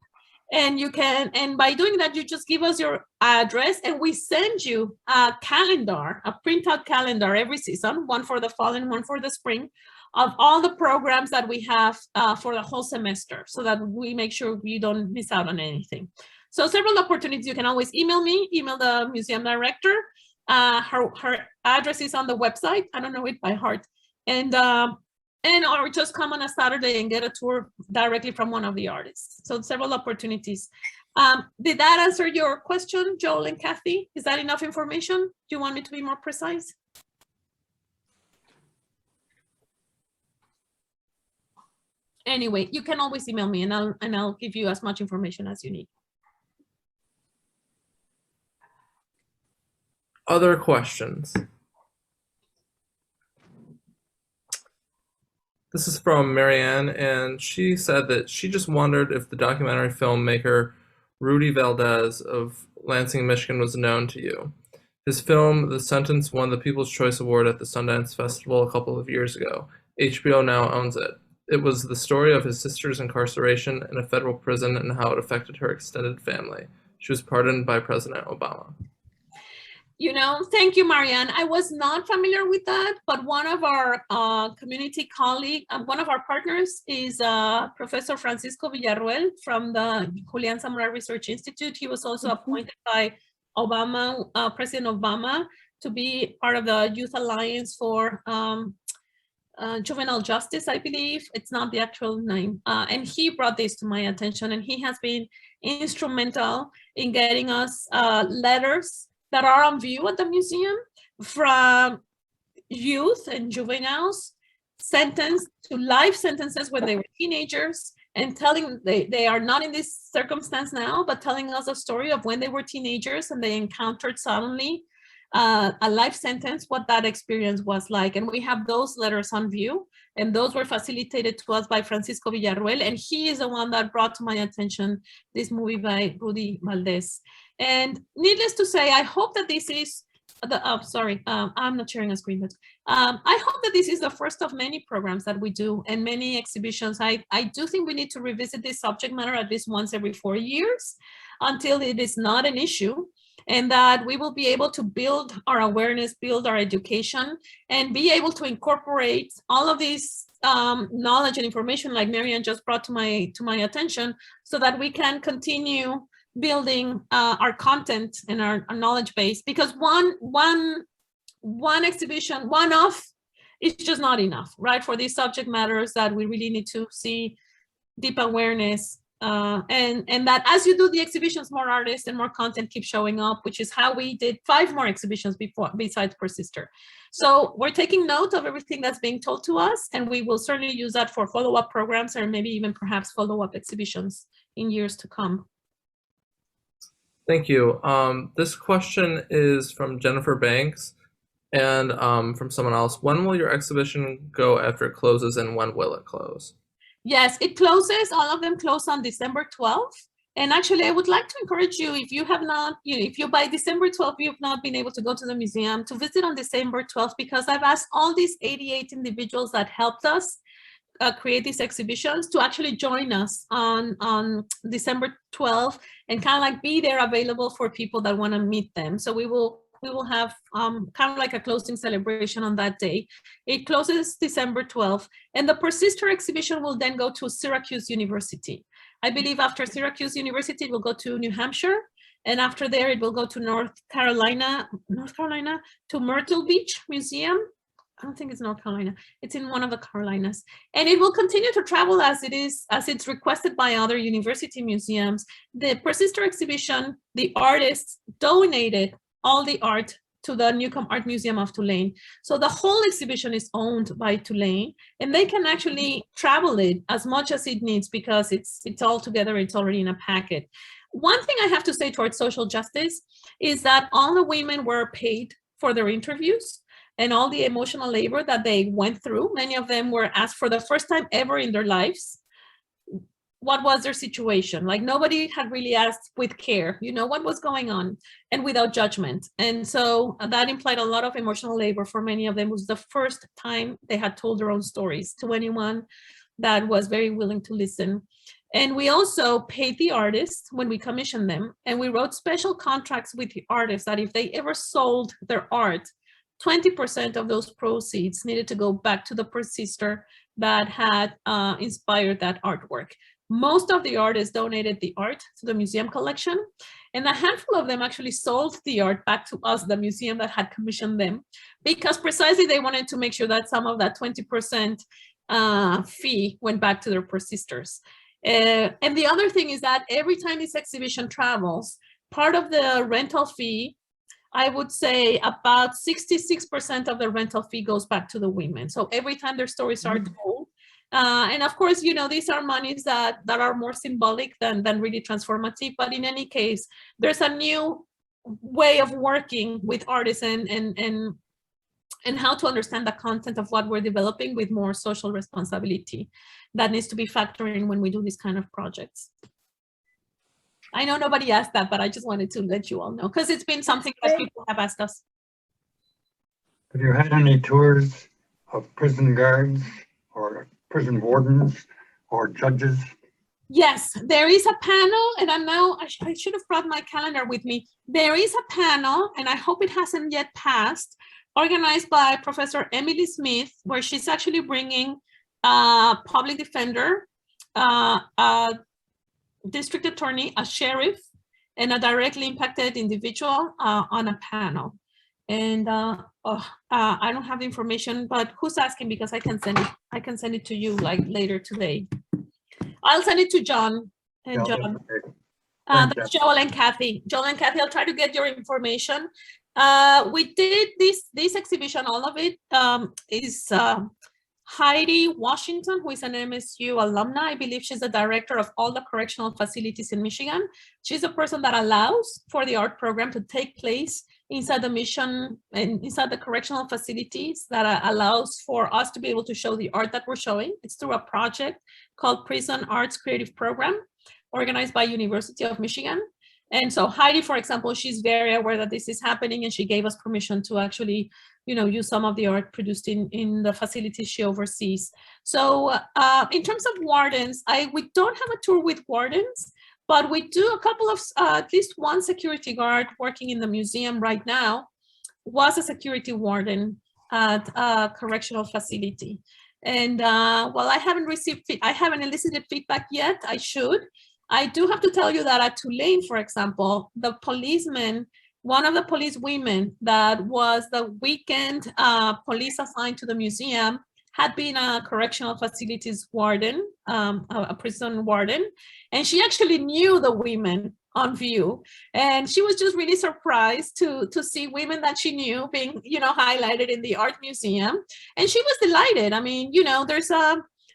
And you can, and by doing that, you just give us your address and we send you a calendar, a printout calendar every season, one for the fall and one for the spring, of all the programs that we have for the whole semester, so that we make sure you don't miss out on anything. So several opportunities. You can always email me, email the museum director. Her address is on the website. I don't know it by heart. And or just come on a Saturday and get a tour directly from one of the artists. So several opportunities. Did that answer your question, Joel and Kathy? Is that enough information? Do you want me to be more precise? Anyway, you can always email me and I'll give you as much information as you need. Other questions? This is from Marianne, and she said that she just wondered if the documentary filmmaker Rudy Valdez of Lansing, Michigan was known to you. His film, The Sentence, won the People's Choice Award at the Sundance Festival a couple of years ago. HBO now owns it. It was the story of his sister's incarceration in a federal prison and how it affected her extended family. She was pardoned by President Obama. You know, thank you, Marianne. I was not familiar with that, but one of our community colleagues, one of our partners is Professor Francisco Villarruel from the Julian Zamora Research Institute. He was also appointed by Obama, President Obama, to be part of the Youth Alliance for Juvenile Justice, I believe. It's not the actual name. And he brought this to my attention, and he has been instrumental in getting us letters that are on view at the museum from youth and juveniles sentenced to life sentences when they were teenagers, and telling they are not in this circumstance now, but telling us a story of when they were teenagers and they encountered suddenly a life sentence, what that experience was like. And we have those letters on view, and those were facilitated to us by Francisco Villarruel, and he is the one that brought to my attention this movie by Rudy Valdez. And needless to say, I hope that this is I'm not sharing a screen. But I hope that this is the first of many programs that we do and many exhibitions. I do think we need to revisit this subject matter at least once every 4 years until it is not an issue, and that we will be able to build our awareness, build our education, and be able to incorporate all of these knowledge and information like Marianne just brought to my attention, so that we can continue building our content and our knowledge base. Because one exhibition, one-off it's just not enough, right? For these subject matters that we really need to see deep awareness, and that as you do the exhibitions, more artists and more content keep showing up, which is how we did 5 more exhibitions before besides Persister. So we're taking note of everything that's being told to us, and we will certainly use that for follow-up programs, or maybe even perhaps follow-up exhibitions in years to come. Thank you. This question is from Jennifer Banks and from someone else. When will your exhibition go after it closes, and when will it close? Yes, it closes. All of them close on December 12th. And actually, I would like to encourage you, if you have not, if you by December 12th, you've not been able to go to the museum, to visit on December 12th, because I've asked all these 88 individuals that helped us create these exhibitions to actually join us on December 12th and kind of like be there available for people that want to meet them. So we will have kind of like a closing celebration on that day. It closes December 12th, and the Persister exhibition will then go to Syracuse University. I believe after Syracuse University, it will go to New Hampshire, and after there, it will go to North Carolina, to Myrtle Beach Museum. I don't think it's North Carolina. It's in one of the Carolinas. And it will continue to travel as it's requested by other university museums. The Persister exhibition, the artists donated all the art to the Newcomb Art Museum of Tulane. So the whole exhibition is owned by Tulane, and they can actually travel it as much as it needs, because it's all together, it's already in a packet. One thing I have to say towards social justice is that all the women were paid for their interviews and all the emotional labor that they went through. Many of them were asked for the first time ever in their lives, what was their situation? Like, nobody had really asked with care, what was going on, and without judgment. And so that implied a lot of emotional labor for many of them. It was the first time they had told their own stories to anyone that was very willing to listen. And we also paid the artists when we commissioned them, and we wrote special contracts with the artists that if they ever sold their art, 20% of those proceeds needed to go back to the Persister that had inspired that artwork. Most of the artists donated the art to the museum collection, and a handful of them actually sold the art back to us, the museum that had commissioned them, because precisely they wanted to make sure that some of that 20% fee went back to their Persisters. And the other thing is that every time this exhibition travels, part of the rental fee, I would say about 66% of the rental fee goes back to the women. So every time their stories are told, and of course, these are monies that are more symbolic than really transformative. But in any case, there's a new way of working with artists and how to understand the content of what we're developing with more social responsibility that needs to be factored in when we do these kind of projects. I know nobody asked that, but I just wanted to let you all know, because it's been something that people have asked us. Have you had any tours of prison guards or prison wardens or judges? Yes, there is a panel, and I should have brought my calendar with me. There is a panel, and I hope it hasn't yet passed, organized by Professor Emily Smith, where she's actually bringing a public defender, a district attorney, a sheriff, and a directly impacted individual on a panel. And I don't have the information, but who's asking? Because I can send it to you like later today. I'll send it to John and John. That's Joel and Kathy. Joel and Kathy, I'll try to get your information. We did this exhibition, all of it is Heidi Washington, who is an MSU alumna. I believe she's the director of all the correctional facilities in Michigan. She's the person that allows for the art program to take place inside the mission and inside the correctional facilities, that allows for us to be able to show the art that we're showing. It's through a project called Prison Arts Creative Program, organized by University of Michigan. And so Heidi, for example, she's very aware that this is happening, and she gave us permission to actually, use some of the art produced in the facilities she oversees. So in terms of wardens, we don't have a tour with wardens, but we do a couple of, at least one security guard working in the museum right now was a security warden at a correctional facility. And while I haven't elicited feedback yet, I should. I do have to tell you that at Tulane, for example, the policemen one of the police women that was the weekend police assigned to the museum had been a correctional facilities warden, a prison warden, and she actually knew the women on view, and she was just really surprised to see women that she knew being, highlighted in the art museum, and she was delighted. I mean, there's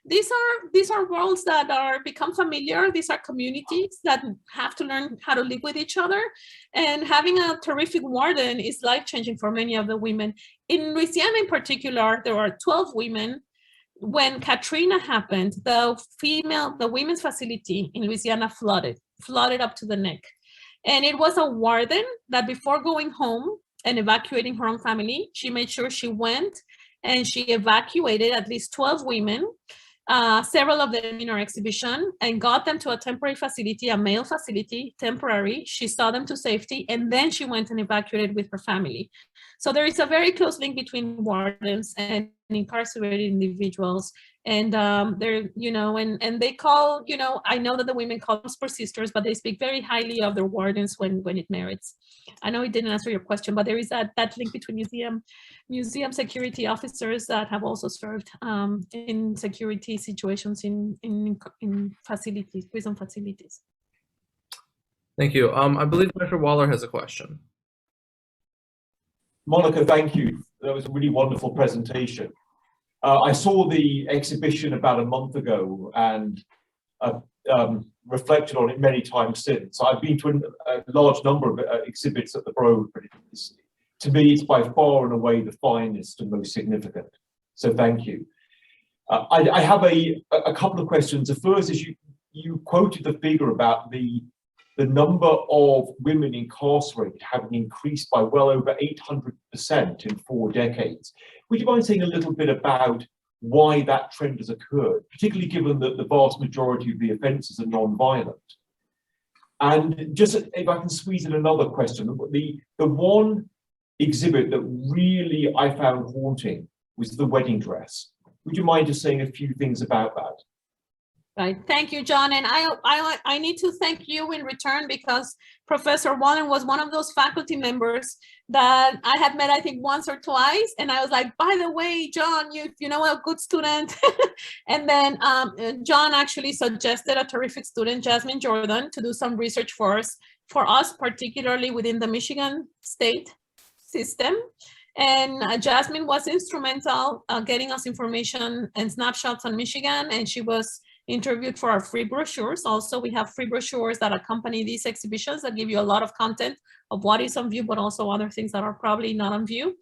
these are worlds that are become familiar. These are communities that have to learn how to live with each other, and having a terrific warden is life-changing for many of the women. In Louisiana in particular, there are 12 women. When Katrina happened, the women's facility in Louisiana flooded up to the neck. And it was a warden that before going home and evacuating her own family, she made sure she went and she evacuated at least 12 women, several of them in our exhibition, and got them to a temporary facility, a male facility, temporary. She saw them to safety, and then she went and evacuated with her family. So there is a very close link between wardens and incarcerated individuals. And they're, and they call, I know that the women call them super sisters, but they speak very highly of their wardens when it merits. I know it didn't answer your question, but there is that link between museum security officers that have also served in security situations in facilities, prison facilities. Thank you. I believe Dr. Waller has a question. Monica, thank you. That was a really wonderful presentation. I saw the exhibition about a month ago and reflected on it many times since. I've been to a large number of exhibits at the Broad, but to me, it's by far and away the finest and most significant. So thank you. I have a couple of questions. The first is you quoted the figure about the number of women incarcerated having increased by well over 800% in 4 decades. Would you mind saying a little bit about why that trend has occurred, particularly given that the vast majority of the offences are non-violent? And just if I can squeeze in another question, the one exhibit that really I found haunting was the wedding dress. Would you mind just saying a few things about that? Right. Thank you, John. And I need to thank you in return, because Professor Wallen was one of those faculty members that I had met, I think, once or twice. And I was like, by the way, John, you know, a good student. And then John actually suggested a terrific student, Jasmine Jordan, to do some research for us, particularly within the Michigan state system. And Jasmine was instrumental getting us information and snapshots on Michigan. And she was interviewed for our free brochures. Also, we have free brochures that accompany these exhibitions that give you a lot of content of what is on view, but also other things that are probably not on view.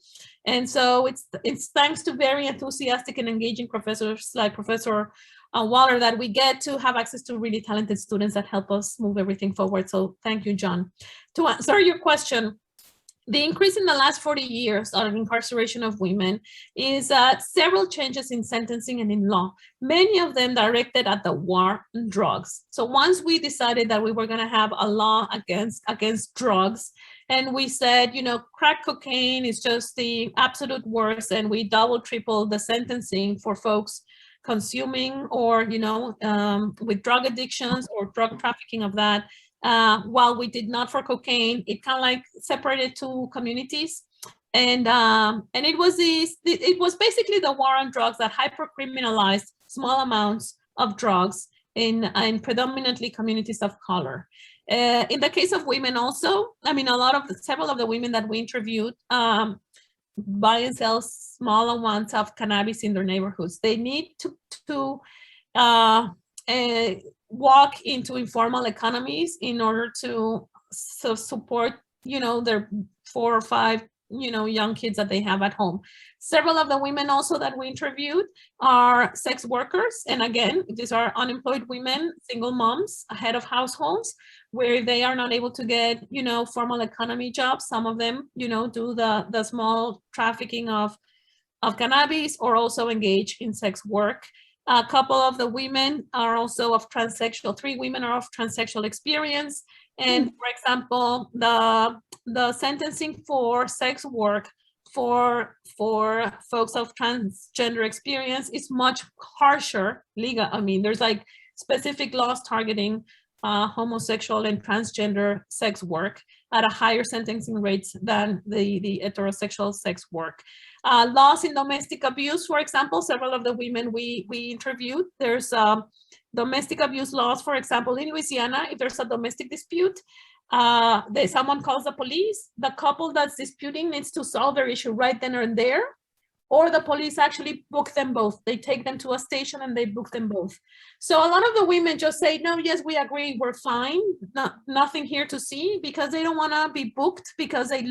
And so it's thanks to very enthusiastic and engaging professors like Professor Waller that we get to have access to really talented students that help us move everything forward. So thank you, John. To answer your question, the increase in the last 40 years of incarceration of women is several changes in sentencing and in law, many of them directed at the war on drugs. So once we decided that we were going to have a law against drugs, and we said, you know, crack cocaine is just the absolute worst, and we double, triple the sentencing for folks consuming or, you know, with drug addictions or drug trafficking of that. While we did not for cocaine, it kind of like separated two communities, and it was basically the war on drugs that hyper-criminalized small amounts of drugs in predominantly communities of color. In the case of women, also, I mean, several of the women that we interviewed buy and sell small amounts of cannabis in their neighborhoods. They need to walk into informal economies in order to support, you know, their 4 or 5, you know, young kids that they have at home. Several of the women also that we interviewed are sex workers. And again, these are unemployed women, single moms, head of households, where they are not able to get, you know, formal economy jobs. Some of them, you know, do the small trafficking of cannabis or also engage in sex work. A couple of the women are also of transsexual, 3 women are of transsexual experience. And for example, the sentencing for sex work for folks of transgender experience is much harsher legal. I mean, there's like specific laws targeting homosexual and transgender sex work. at a higher sentencing rates than the heterosexual sex work. Laws in domestic abuse, for example, several of the women we interviewed, there's domestic abuse laws, for example, in Louisiana. If there's a domestic dispute, someone calls the police, the couple that's disputing needs to solve their issue right then and there, or the police actually book them both. They take them to a station and they book them both. So a lot of the women just say, no, yes, we agree, we're fine, nothing here to see, because they don't want to be booked because they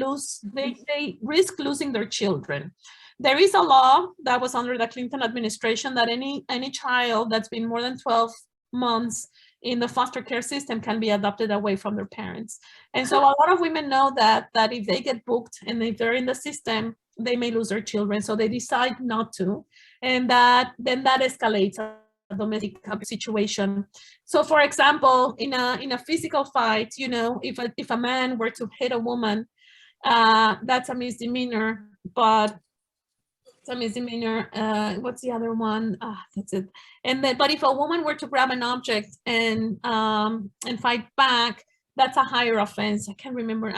risk losing their children. There is a law that was under the Clinton administration that any child that's been more than 12 months in the foster care system can be adopted away from their parents. And so a lot of women know that if they get booked and if they're in the system, they may lose their children. So they decide not to. And then that escalates a domestic situation. So for example, in a physical fight, you know, if a man were to hit a woman, that's a misdemeanor, but it's a misdemeanor. What's the other one? That's it. And then, but if a woman were to grab an object and fight back, that's a higher offense. I can't remember.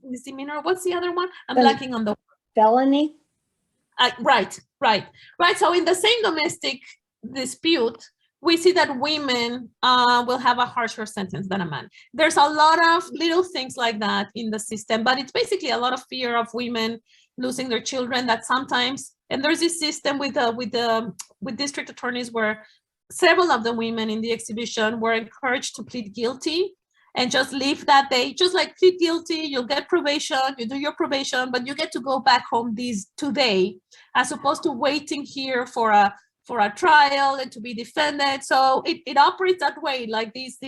Misdemeanor. What's the other one? I'm blanking on the felony. Right. So in the same domestic dispute, we see that women will have a harsher sentence than a man. There's a lot of little things like that in the system, but it's basically a lot of fear of women losing their children that sometimes, and there's this system with district attorneys where several of the women in the exhibition were encouraged to plead guilty and just leave that day, just like plead guilty, you'll get probation, you do your probation, but you get to go back home today, as opposed to waiting here for a trial and to be defended. So it operates that way. Like these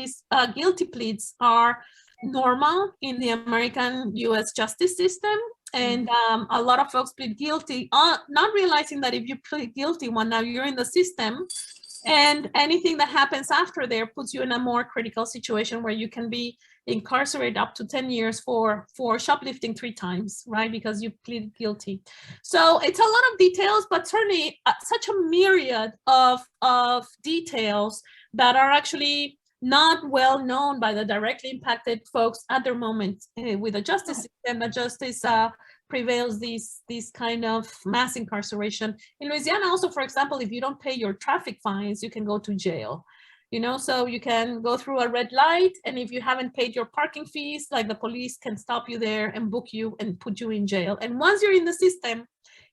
guilty pleas are normal in the American US justice system. And a lot of folks plead guilty, not realizing that if you plead guilty, now you're in the system, and anything that happens after there puts you in a more critical situation where you can be incarcerated up to 10 years for shoplifting 3 times, right? Because you plead guilty. So it's a lot of details, but certainly such a myriad of details that are actually not well known by the directly impacted folks at their moment with the justice system. The justice prevails these kind of mass incarceration. In Louisiana also, for example, if you don't pay your traffic fines, you can go to jail. You know, so you can go through a red light, and if you haven't paid your parking fees, like the police can stop you there and book you and put you in jail. And once you're in the system,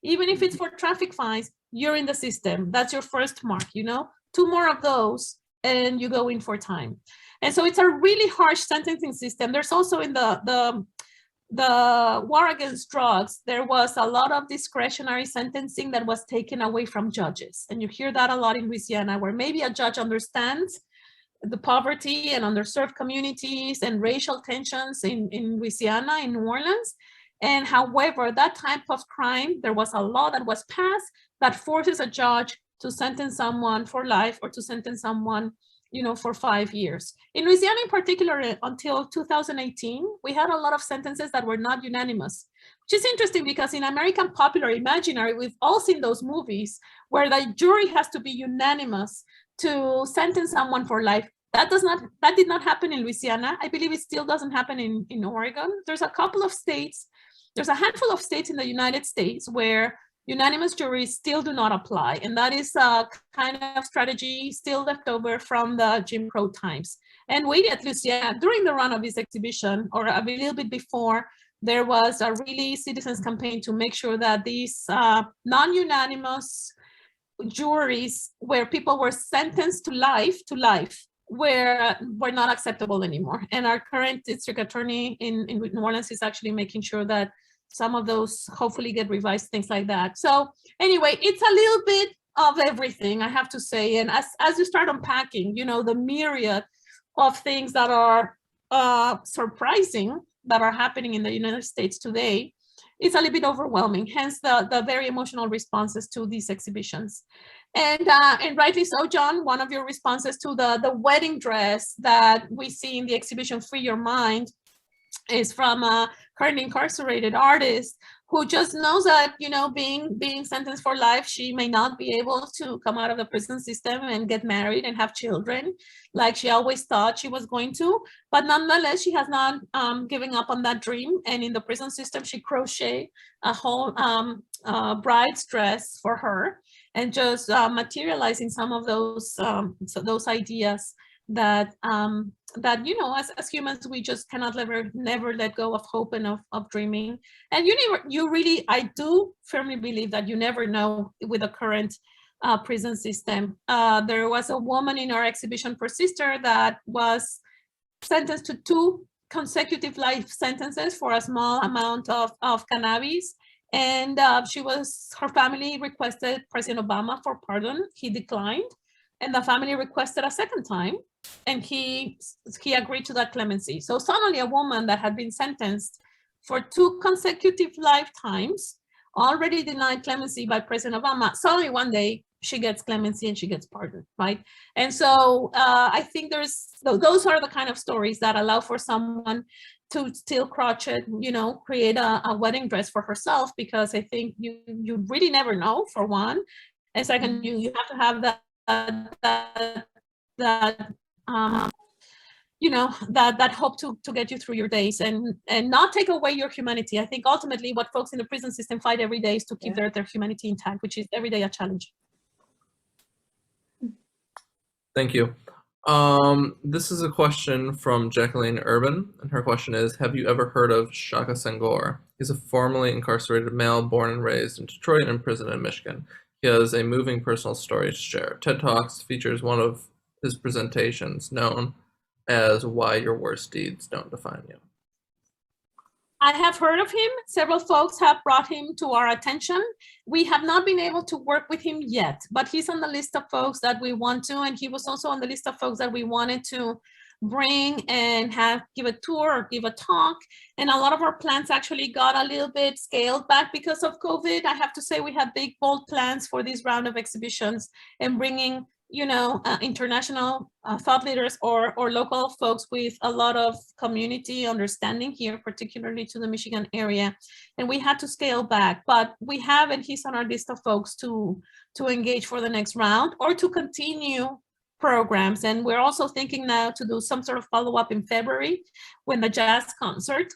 even if it's for traffic fines, you're in the system. That's your first mark, you know, 2 more of those and you go in for time. And so it's a really harsh sentencing system. There's also in the war against drugs, there was a lot of discretionary sentencing that was taken away from judges. And you hear that a lot in Louisiana, where maybe a judge understands the poverty and underserved communities and racial tensions in Louisiana, in New Orleans. And however, that type of crime, there was a law that was passed that forces a judge to sentence someone for life or to sentence someone, you know, for 5 years. In Louisiana in particular, until 2018, we had a lot of sentences that were not unanimous, which is interesting because in American popular imaginary, we've all seen those movies where the jury has to be unanimous to sentence someone for life. That did not happen in Louisiana. I believe it still doesn't happen in Oregon. There's a couple of states, there's a handful of states in the United States where unanimous juries still do not apply. And that is a kind of strategy still left over from the Jim Crow times. And we at Louisiana, during the run of this exhibition, or a little bit before, there was a really citizens campaign to make sure that these non-unanimous juries where people were sentenced to life were not acceptable anymore. And our current district attorney in New Orleans is actually making sure that some of those hopefully get revised, things like that. So anyway, it's a little bit of everything, I have to say. And as you start unpacking, you know, the myriad of things that are surprising that are happening in the United States today, it's a little bit overwhelming, hence the very emotional responses to these exhibitions. And rightly so, John, one of your responses to the wedding dress that we see in the exhibition Free Your Mind is from a currently incarcerated artist who just knows that, you know, being sentenced for life, she may not be able to come out of the prison system and get married and have children like she always thought she was going to. But nonetheless, she has not given up on that dream. And in the prison system, she crocheted a whole bride's dress for her, and just materializing some of those ideas that that, you know, as humans, we just cannot never let go of hope and of dreaming. And you really, I do firmly believe that you never know with the current prison system. There was a woman in our exhibition for Sister that was sentenced to 2 consecutive life sentences for a small amount of cannabis. And her family requested President Obama for pardon. He declined, and the family requested a second time, and he agreed to that clemency. So suddenly a woman that had been sentenced for 2 consecutive lifetimes, already denied clemency by President Obama, suddenly one day she gets clemency and she gets pardoned, right? And so I think those are the kind of stories that allow for someone to still crochet, you know, create a wedding dress for herself, because I think you really never know, for one. And second, you have to have that you know, that hope to get you through your days, and not take away your humanity. I think ultimately what folks in the prison system fight every day is to keep their humanity intact, which is every day a challenge. Thank you. This is a question from Jacqueline Urban, and her question is, have you ever heard of Shaka Senghor? He's a formerly incarcerated male born and raised in Detroit and in prison in Michigan. He has a moving personal story to share. TED Talks features one of his presentations known as Why Your Worst Deeds Don't Define You. I have heard of him. Several folks have brought him to our attention. We have not been able to work with him yet, but he's on the list of folks that we want to, and he was also on the list of folks that we wanted to bring and give a tour or give a talk. And a lot of our plans actually got a little bit scaled back because of COVID. I have to say we had big, bold plans for this round of exhibitions, and bringing, you know, international thought leaders or local folks with a lot of community understanding here, particularly to the Michigan area. And we had to scale back, but we have, and he's on our list of folks to engage for the next round or to continue programs. And we're also thinking now to do some sort of follow-up in February when the jazz concert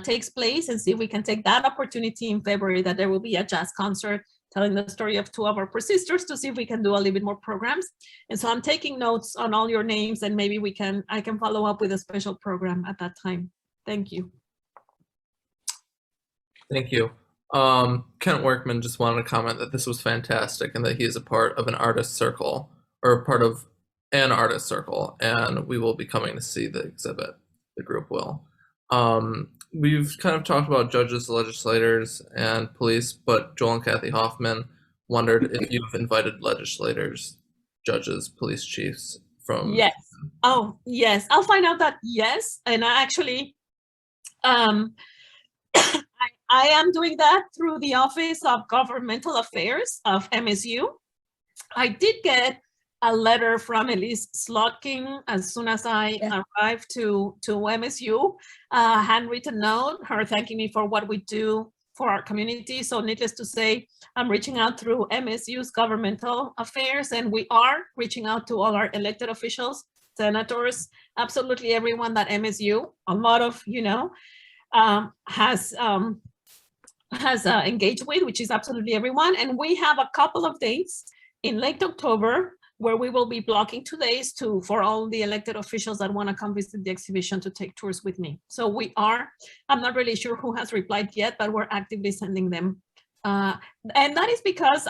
takes place, and see if we can take that opportunity in February that there will be a jazz concert telling the story of 2 of our persisters, to see if we can do a little bit more programs. And so I'm taking notes on all your names, and maybe I can follow up with a special program at that time. Thank you. Thank you. Kent Workman just wanted to comment that this was fantastic and that he is a part of an artist circle, or part of an artist circle, and we will be coming to see the exhibit. The group will. We've kind of talked about judges, legislators, and police, but Joel and Kathy Hoffman wondered if you've invited legislators, judges, police chiefs from... Yes. Oh, yes. I'll find out that yes. And I actually, I am doing that through the Office of Governmental Affairs of MSU. I did get a letter from Elise Slotkin as soon as I arrived to MSU, a handwritten note, her thanking me for what we do for our community. So needless to say, I'm reaching out through MSU's governmental affairs, and we are reaching out to all our elected officials, senators, absolutely everyone that MSU, a lot of, you know, has engaged with, which is absolutely everyone. And we have a couple of dates in late October where we will be blocking 2 days for all the elected officials that want to come visit the exhibition to take tours with me. So we are, I'm not really sure who has replied yet, but we're actively sending them. And that is because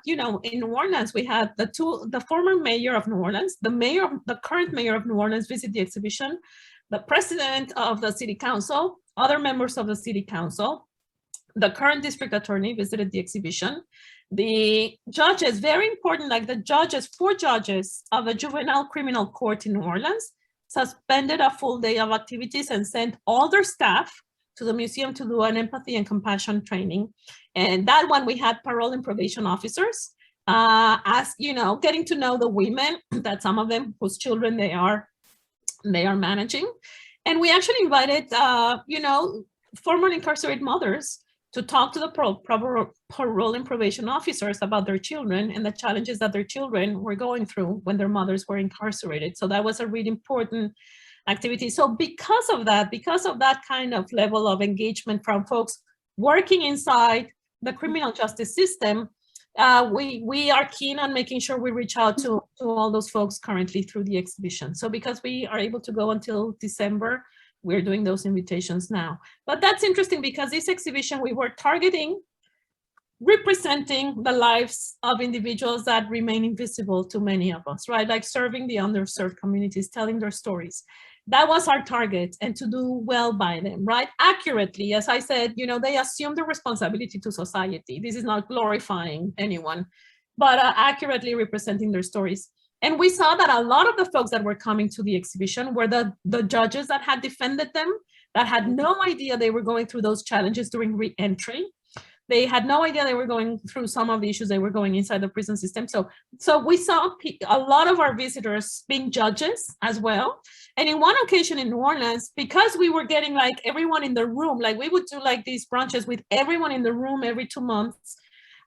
you know, in New Orleans, we had the former mayor of New Orleans, the current mayor of New Orleans visit the exhibition, the president of the city council, other members of the city council, the current district attorney visited the exhibition. The judges, very important, like the judges, 4 judges of the juvenile criminal court in New Orleans suspended a full day of activities and sent all their staff to the museum to do an empathy and compassion training. And that one, we had parole and probation officers, as you know, getting to know the women, that some of them whose children they are managing. And we actually invited, you know, former incarcerated mothers to talk to the parole and probation officers about their children and the challenges that their children were going through when their mothers were incarcerated. So that was a really important activity. So because of that kind of level of engagement from folks working inside the criminal justice system, we are keen on making sure we reach out to all those folks currently through the exhibition. So because we are able to go until December, we're doing those invitations now. But that's interesting because this exhibition, we were targeting representing the lives of individuals that remain invisible to many of us, right? Like serving the underserved communities, telling their stories. That was our target, and to do well by them, right? Accurately, as I said, you know, they assume the responsibility to society. This is not glorifying anyone, but accurately representing their stories. And we saw that a lot of the folks that were coming to the exhibition were the judges that had defended them, that had no idea they were going through those challenges during re-entry. They had no idea they were going through some of the issues they were going inside the prison system. So we saw a lot of our visitors being judges as well. And in one occasion in New Orleans, because we were getting like everyone in the room, like we would do like these brunches with everyone in the room every 2 months.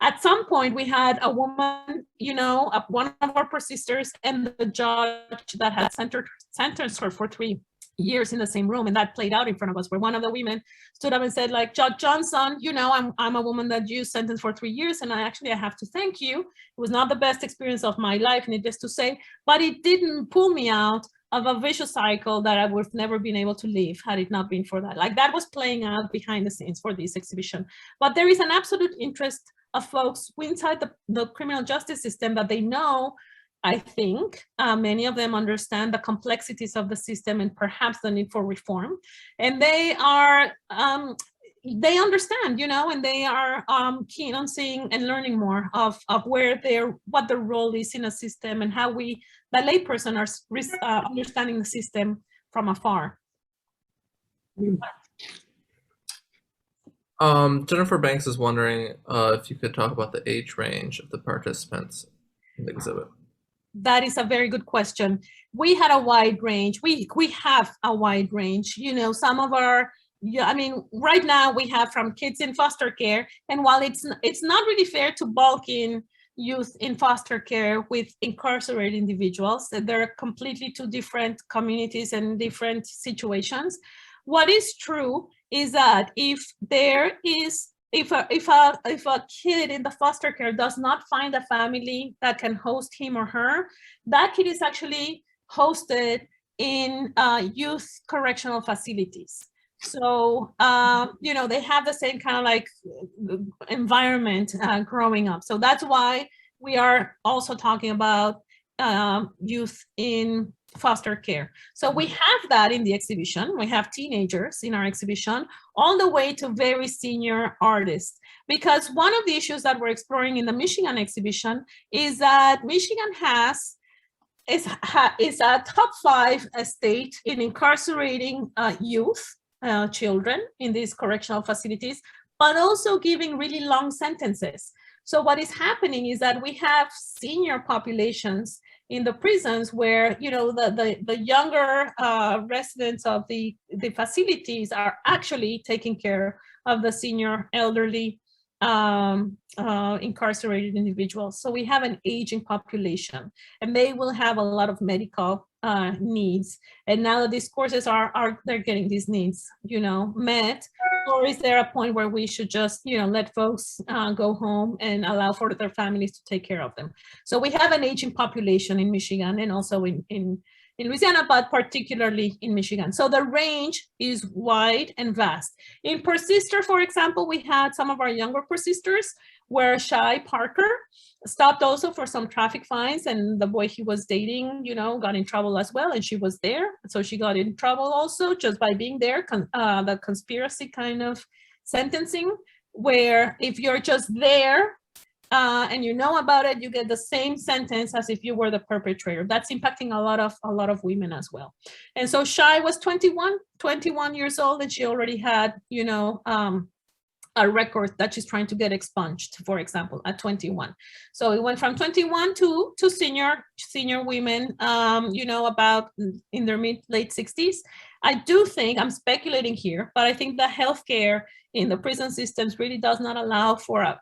At some point we had a woman, you know, one of our persisters and the judge that had sentenced her for 3 years in the same room, and that played out in front of us, where one of the women stood up and said, like, Judge Johnson, you know, I'm a woman that you sentenced for 3 years, and I have to thank you. It was not the best experience of my life, needless to say, but it didn't pull me out of a vicious cycle that I would have never been able to leave had it not been for that. Like, that was playing out behind the scenes for this exhibition. But there is an absolute interest of folks inside the criminal justice system that they know. I think many of them understand the complexities of the system and perhaps the need for reform, and they are they understand, you know, and they are keen on seeing and learning more of what their role is in a system, and how we, the layperson, are understanding the system from afar. Jennifer Banks is wondering if you could talk about the age range of the participants in the exhibit. That is a very good question. We had a wide range. We have a wide range. You know, some of our, I mean, right now we have from kids in foster care, and while it's not really fair to bulk in youth in foster care with incarcerated individuals, they're completely two different communities and different situations. What is true is that if a kid in the foster care does not find a family that can host him or her, that kid is actually hosted in youth correctional facilities. So, you know, they have the same kind of like environment growing up. So that's why we are also talking about youth in foster care. So we have that in the exhibition. We have teenagers in our exhibition, all the way to very senior artists. Because one of the issues that we're exploring in the Michigan exhibition is that Michigan is a top 5 state in incarcerating youth, children in these correctional facilities, but also giving really long sentences. So what is happening is that we have senior populations in the prisons where, you know, the younger residents of the facilities are actually taking care of the senior elderly incarcerated individuals. So we have an aging population, and they will have a lot of medical needs. And now that these courses they're getting these needs, you know, met, or is there a point where we should just, you know, let folks go home and allow for their families to take care of them? So we have an aging population in Michigan, and also in Louisiana, but particularly in Michigan. So the range is wide and vast. In Persister, for example, we had some of our younger persisters where Shy Parker stopped also for some traffic fines, and the boy he was dating, you know, got in trouble as well, and she was there. So she got in trouble also just by being there, the conspiracy kind of sentencing, where if you're just there, and you know about it, you get the same sentence as if you were the perpetrator. That's impacting a lot of women as well. And so Shy was 21 years old, and she already had, you know, a record that she's trying to get expunged, for example, at 21. So it went from 21 to senior women, you know, about in their late 60s. I do think, I'm speculating here, but I think the healthcare in the prison systems really does not allow for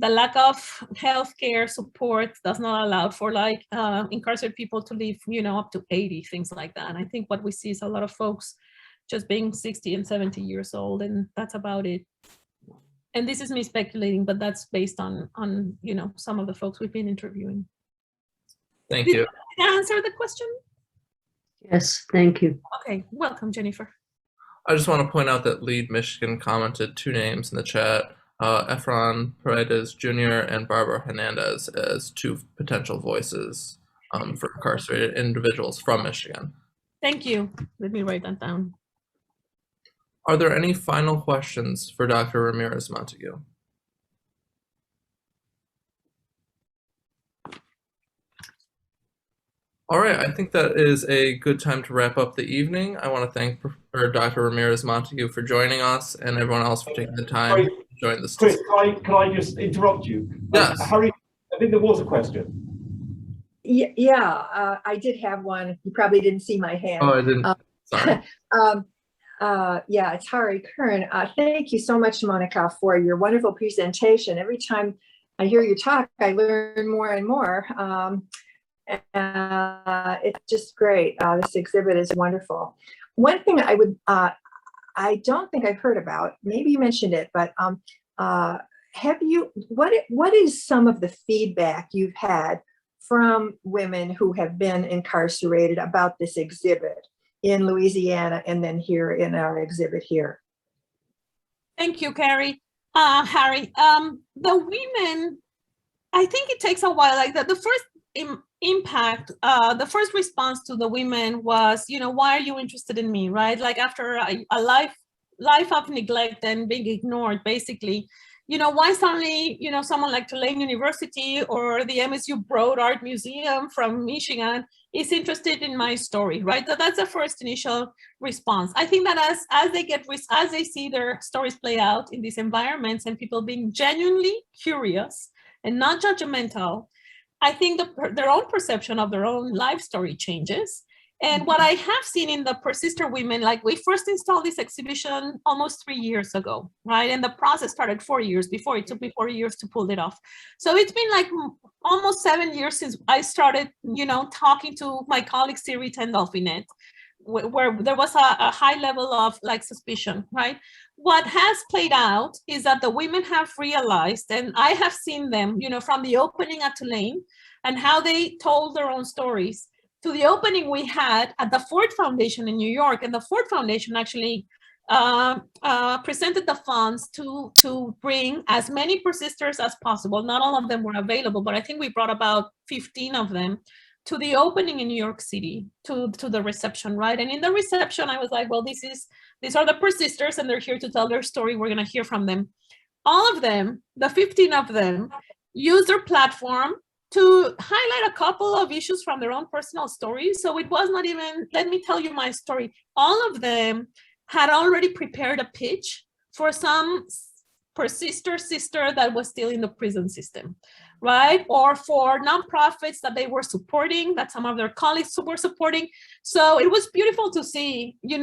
the lack of healthcare support does not allow for like incarcerated people to live, up to 80, things like that. And I think what we see is a lot of folks just being 60 and 70 years old, and that's about it. And this is me speculating, but that's based on some of the folks we've been interviewing. Thank you. Did I answer the question? Yes, thank you. Okay, welcome, Jennifer. I just want to point out that Lead Michigan commented 2 names in the chat, Efron Paredes Jr. and Barbara Hernandez, as 2 potential voices for incarcerated individuals from Michigan. Thank you. Let me write that down. Are there any final questions for Dr. Ramírez-Montagut? All right, I think that is a good time to wrap up the evening. I want to thank Dr. Ramírez-Montagut for joining us and everyone else for taking the time to join this. Chris, can I just interrupt you? Yes. Harry, I think there was a question. Yeah, I did have one. You probably didn't see my hand. Oh, I didn't. Sorry. Yeah, it's Hari Kern. Thank you so much, Monica, for your wonderful presentation. Every time I hear you talk, I learn more and more. It's just great. This exhibit is wonderful. One thing I don't think I've heard about, maybe you mentioned it, but what is some of the feedback you've had from women who have been incarcerated about this exhibit in Louisiana and then here in our exhibit here? Thank you, Carrie. Harry, the women, I think it takes a while. Like the first impact, the first response to the women was, why are you interested in me, right? Like after a life of neglect and being ignored, basically, why suddenly, someone like Tulane University or the MSU Broad Museum from Michigan is interested in my story, right? That's the first initial response. I think that as they see their stories play out in these environments and people being genuinely curious and not judgmental, I think their own perception of their own life story changes. And what I have seen in the Persister women, like we first installed this exhibition almost 3 years ago, right? And the process started 4 years before. It took me 4 years to pull it off. So it's been like almost 7 years since I started, talking to my colleague Siri Tendolfinet, where there was a high level of like suspicion, right? What has played out is that the women have realized, and I have seen them, from the opening at Tulane and how they told their own stories, to the opening we had at the Ford Foundation in New York. And the Ford Foundation actually presented the funds to bring as many persisters as possible. Not all of them were available, but I think we brought about 15 of them to the opening in New York City, to the reception, right? And in the reception, I was like, well, these are the persisters and they're here to tell their story. We're gonna hear from them. All of them, the 15 of them, use their platform to highlight a couple of issues from their own personal stories. So it was not even, let me tell you my story. All of them had already prepared a pitch for some sister that was still in the prison system, right? Or for nonprofits that they were supporting, that some of their colleagues were supporting. So it was beautiful to see, the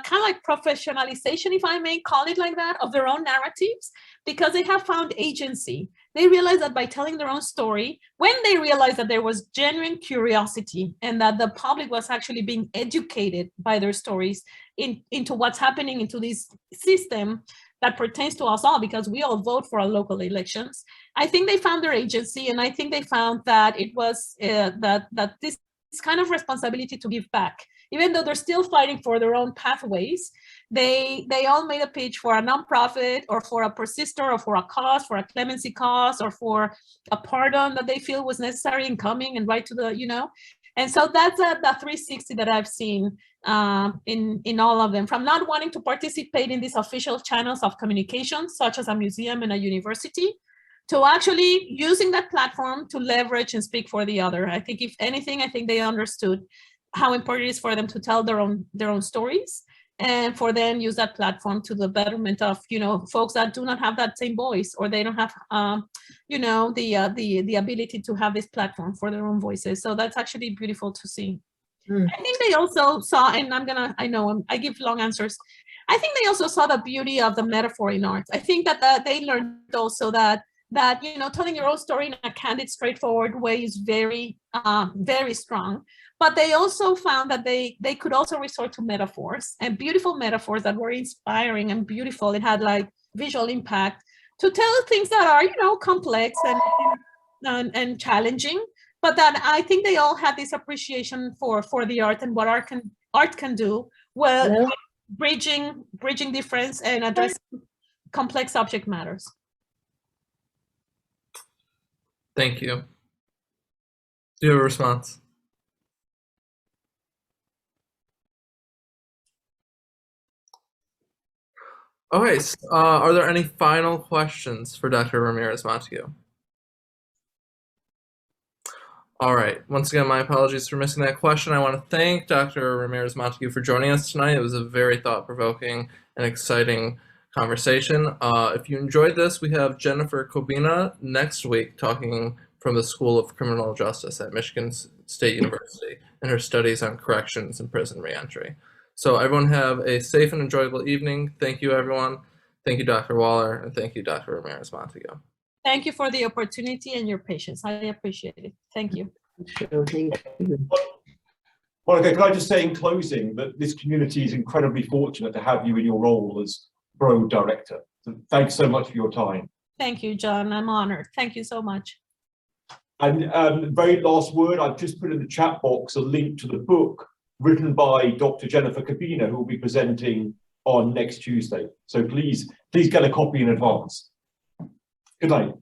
kind of like professionalization, if I may call it like that, of their own narratives, because they have found agency. They realized that by telling their own story, when they realized that there was genuine curiosity and that the public was actually being educated by their stories into what's happening into this system that pertains to us all, because we all vote for our local elections. I think they found their agency, and I think they found that it was that this kind of responsibility to give back, even though they're still fighting for their own pathways. They all made a pitch for a nonprofit or for a persister or for a cause, for a clemency cause, or for a pardon that they feel was necessary in coming and right to the, And so that's the 360 that I've seen in all of them, from not wanting to participate in these official channels of communication, such as a museum and a university, to actually using that platform to leverage and speak for the other. I think if anything, I think they understood how important it is for them to tell their own stories, and for them use that platform to the betterment of folks that do not have that same voice, or they don't have the ability to have this platform for their own voices. So that's actually beautiful to see. I think they also saw, and I give long answers. I think they also saw the beauty of the metaphor in art. I think that they learned also that telling your own story in a candid, straightforward way is very, very strong. But they also found that they could also resort to metaphors, and beautiful metaphors that were inspiring and beautiful. It had like visual impact to tell things that are, complex and challenging, but that I think they all had this appreciation for the art and what art can do, well, bridging difference and addressing complex subject matters. Thank you. Do you have a response? Okay, are there any final questions for Dr. Ramírez-Montagut? All right, once again, my apologies for missing that question. I want to thank Dr. Ramírez-Montagut for joining us tonight. It was a very thought-provoking and exciting conversation. If you enjoyed this, we have Jennifer Kobina next week talking from the School of Criminal Justice at Michigan State University and her studies on corrections and prison reentry. So everyone have a safe and enjoyable evening. Thank you, everyone. Thank you, Dr. Waller, and thank you, Dr. Ramírez-Montagut. Thank you for the opportunity and your patience. I appreciate it. Thank you. So thank you. Monica, can I just say in closing that this community is incredibly fortunate to have you in your role as Broad Director. So thanks so much for your time. Thank you, John. I'm honored. Thank you so much. And very last word, I've just put in the chat box a link to the book written by Dr. Jennifer Kobina, who will be presenting on next Tuesday. So please get a copy in advance. Good night.